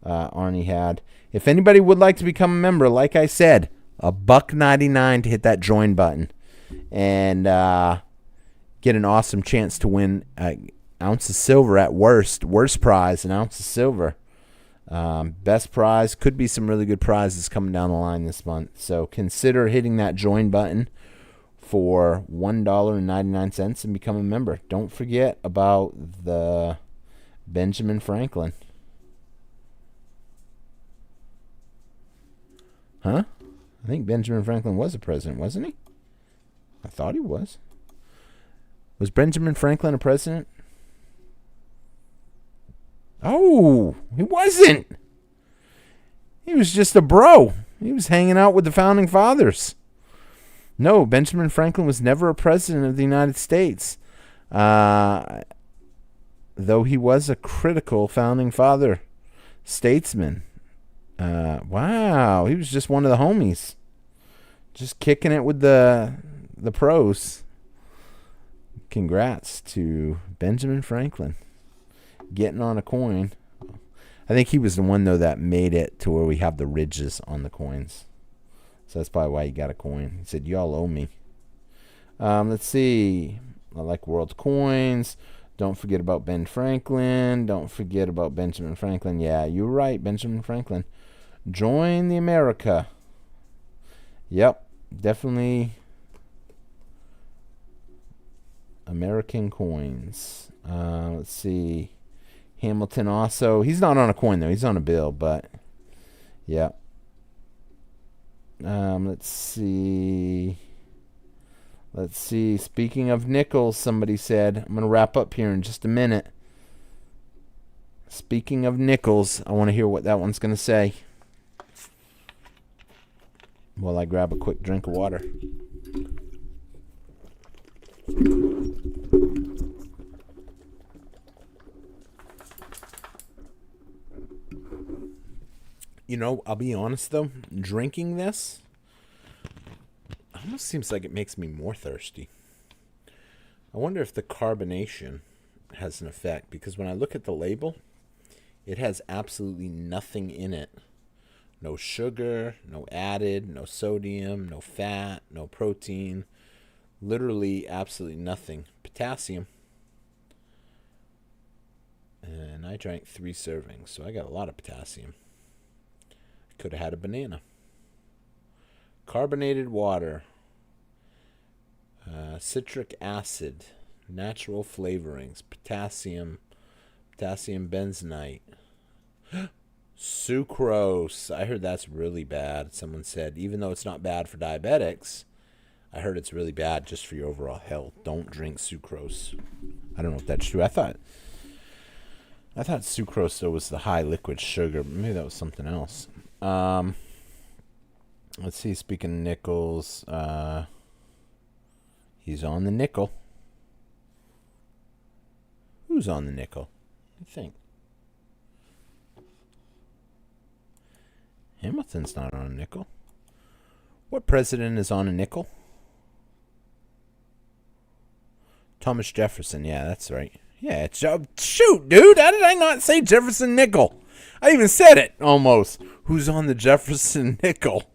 Arnie had. If anybody would like to become a member, like I said, $1.99 to hit that join button. And get an awesome chance to win an ounce of silver at worst. Worst prize, an ounce of silver. Best prize, could be some really good prizes coming down the line this month. So consider hitting that join button for $1.99 and become a member. Don't forget about the Benjamin Franklin. Huh? I think Benjamin Franklin was a president, wasn't he? I thought he was. Was Benjamin Franklin a president? Oh, he wasn't. He was just a bro. He was hanging out with the founding fathers. No, Benjamin Franklin was never a president of the United States. Though he was a critical founding father statesman. Wow, he was just one of the homies. Just kicking it with the pros. Congrats to Benjamin Franklin. Getting on a coin. I think he was the one, though, that made it to where we have the ridges on the coins. So that's probably why he got a coin. He said, y'all owe me. Let's see. I like world coins. Don't forget about Ben Franklin. Don't forget about Benjamin Franklin. Yeah, you're right, Benjamin Franklin. Join the America. Yep, definitely American coins. Let's see. Hamilton also. He's not on a coin, though. He's on a bill, but yeah. Let's see. Let's see. Speaking of nickels, somebody said. I'm going to wrap up here in just a minute. Speaking of nickels, I want to hear what that one's going to say. While I grab a quick drink of water. You know, I'll be honest, though. Drinking this almost seems like it makes me more thirsty. I wonder if the carbonation has an effect. Because when I look at the label, it has absolutely nothing in it. No sugar, no added, no sodium, no fat, no protein. Literally absolutely nothing. Potassium. And I drank 3 servings, so I got a lot of potassium. Could have had a banana. Carbonated water. Citric acid. Natural flavorings. Potassium. Potassium benzoate. Sucrose. I heard that's really bad. Someone said, even though it's not bad for diabetics, I heard it's really bad just for your overall health. Don't drink sucrose. I don't know if that's true. I thought sucrose, though, was the high liquid sugar. Maybe that was something else. Let's see. Speaking of nickels, he's on the nickel. Who's on the nickel? I think. Hamilton's not on a nickel. What president is on a nickel? Thomas Jefferson. Yeah, that's right. Yeah, it's, shoot, dude. How did I not say Jefferson nickel? I even said it, almost. Who's on the Jefferson nickel?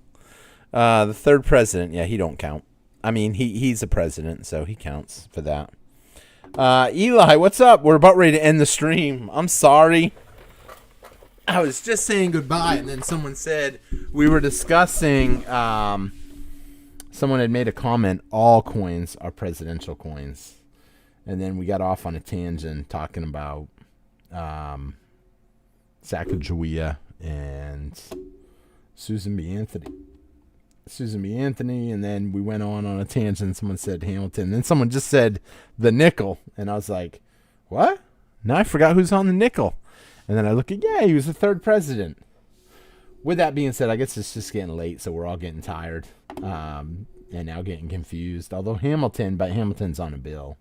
The third president. Yeah, he don't count. I mean, he's a president, so he counts for that. Eli, what's up? We're about ready to end the stream. I'm sorry. I was just saying goodbye, and then someone said we were discussing. Someone had made a comment. All coins are presidential coins, and then we got off on a tangent talking about Sacagawea and Susan B. Anthony, and then we went on a tangent. Someone said Hamilton, and then someone just said the nickel, and I was like, what? Now I forgot who's on the nickel. And then I look at, yeah, he was the third president. With that being said, I guess it's just getting late, so we're all getting tired and now getting confused. Although Hamilton's on a bill,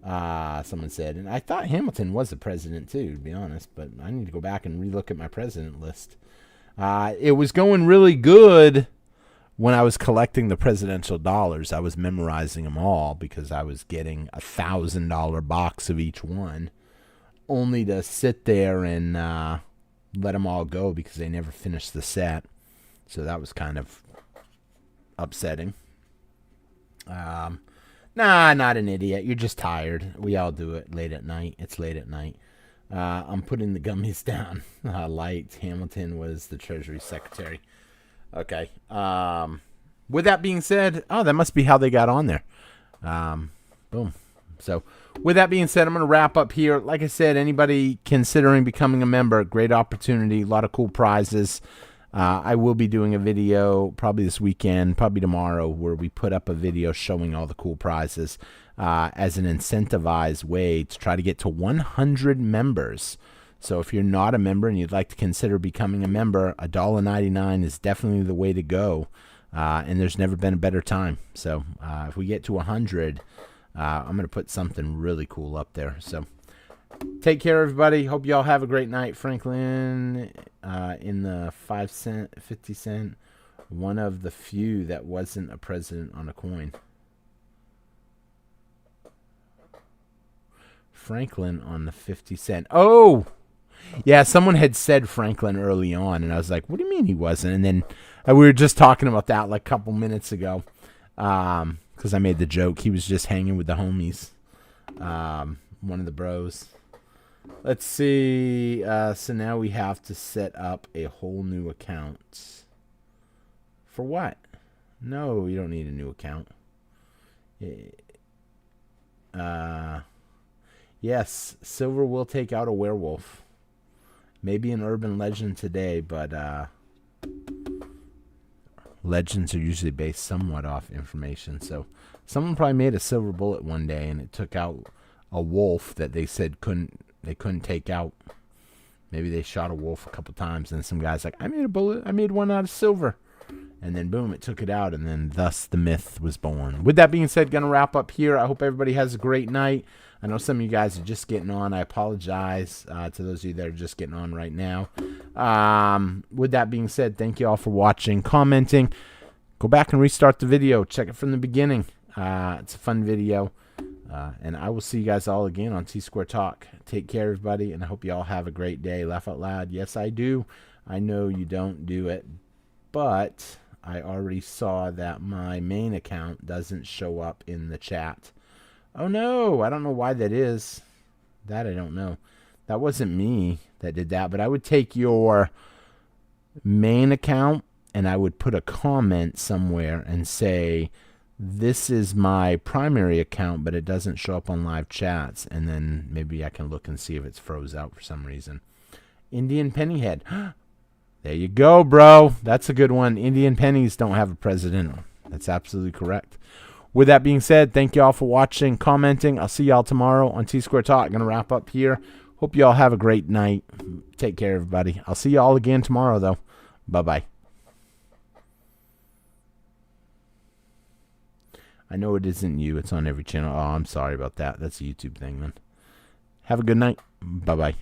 someone said. And I thought Hamilton was the president too, to be honest, but I need to go back and relook at my president list. It was going really good when I was collecting the presidential dollars. I was memorizing them all because I was getting a $1,000 box of each one, only to sit there and let them all go because they never finished the set. So that was kind of upsetting. Nah, not an idiot. You're just tired. We all do it late at night. It's late at night. I'm putting the gummies down. Light. Hamilton was the Treasury Secretary. Okay. With that being said, that must be how they got on there. Boom. So with that being said, I'm going to wrap up here. Like I said, anybody considering becoming a member, great opportunity, a lot of cool prizes. I will be doing a video probably this weekend, probably tomorrow, where we put up a video showing all the cool prizes as an incentivized way to try to get to 100 members. So if you're not a member and you'd like to consider becoming a member, $1.99 is definitely the way to go. And there's never been a better time. So if we get to 100, I'm going to put something really cool up there. So take care, everybody. Hope you all have a great night. Franklin in the 5-cent, 50-cent, one of the few that wasn't a president on a coin. Franklin on the 50-cent. Oh! Yeah, someone had said Franklin early on, and I was like, what do you mean he wasn't? And then we were just talking about that like a couple minutes ago because I made the joke. He was just hanging with the homies, one of the bros. Let's see. So now we have to set up a whole new account. For what? No, you don't need a new account. Yes, Silver will take out a werewolf. Maybe an urban legend today, but legends are usually based somewhat off information. So someone probably made a silver bullet one day, and it took out a wolf that they said they couldn't take out. Maybe they shot a wolf a couple times, and some guy's like, I made a bullet. I made one out of silver. And then, boom, it took it out, and then thus the myth was born. With that being said, going to wrap up here. I hope everybody has a great night. I know some of you guys are just getting on. I apologize to those of you that are just getting on right now. With that being said, thank you all for watching, commenting. Go back and restart the video. Check it from the beginning. It's a fun video. And I will see you guys all again on Tsquare Talk. Take care, everybody, and I hope you all have a great day. Laugh out loud. Yes, I do. I know you don't do it, but I already saw that my main account doesn't show up in the chat. Oh, no. I don't know why that is. That I don't know. That wasn't me that did that, but I would take your main account and I would put a comment somewhere and say, this is my primary account, but it doesn't show up on live chats. And then maybe I can look and see if it's froze out for some reason. Indian Pennyhead. There you go, bro. That's a good one. Indian pennies don't have a president. That's absolutely correct. With that being said, thank you all for watching, commenting. I'll see y'all tomorrow on Tsquare Talk. I'm going to wrap up here. Hope you all have a great night. Take care, everybody. I'll see you all again tomorrow, though. Bye-bye. I know it isn't you. It's on every channel. Oh, I'm sorry about that. That's a YouTube thing, man. Have a good night. Bye-bye.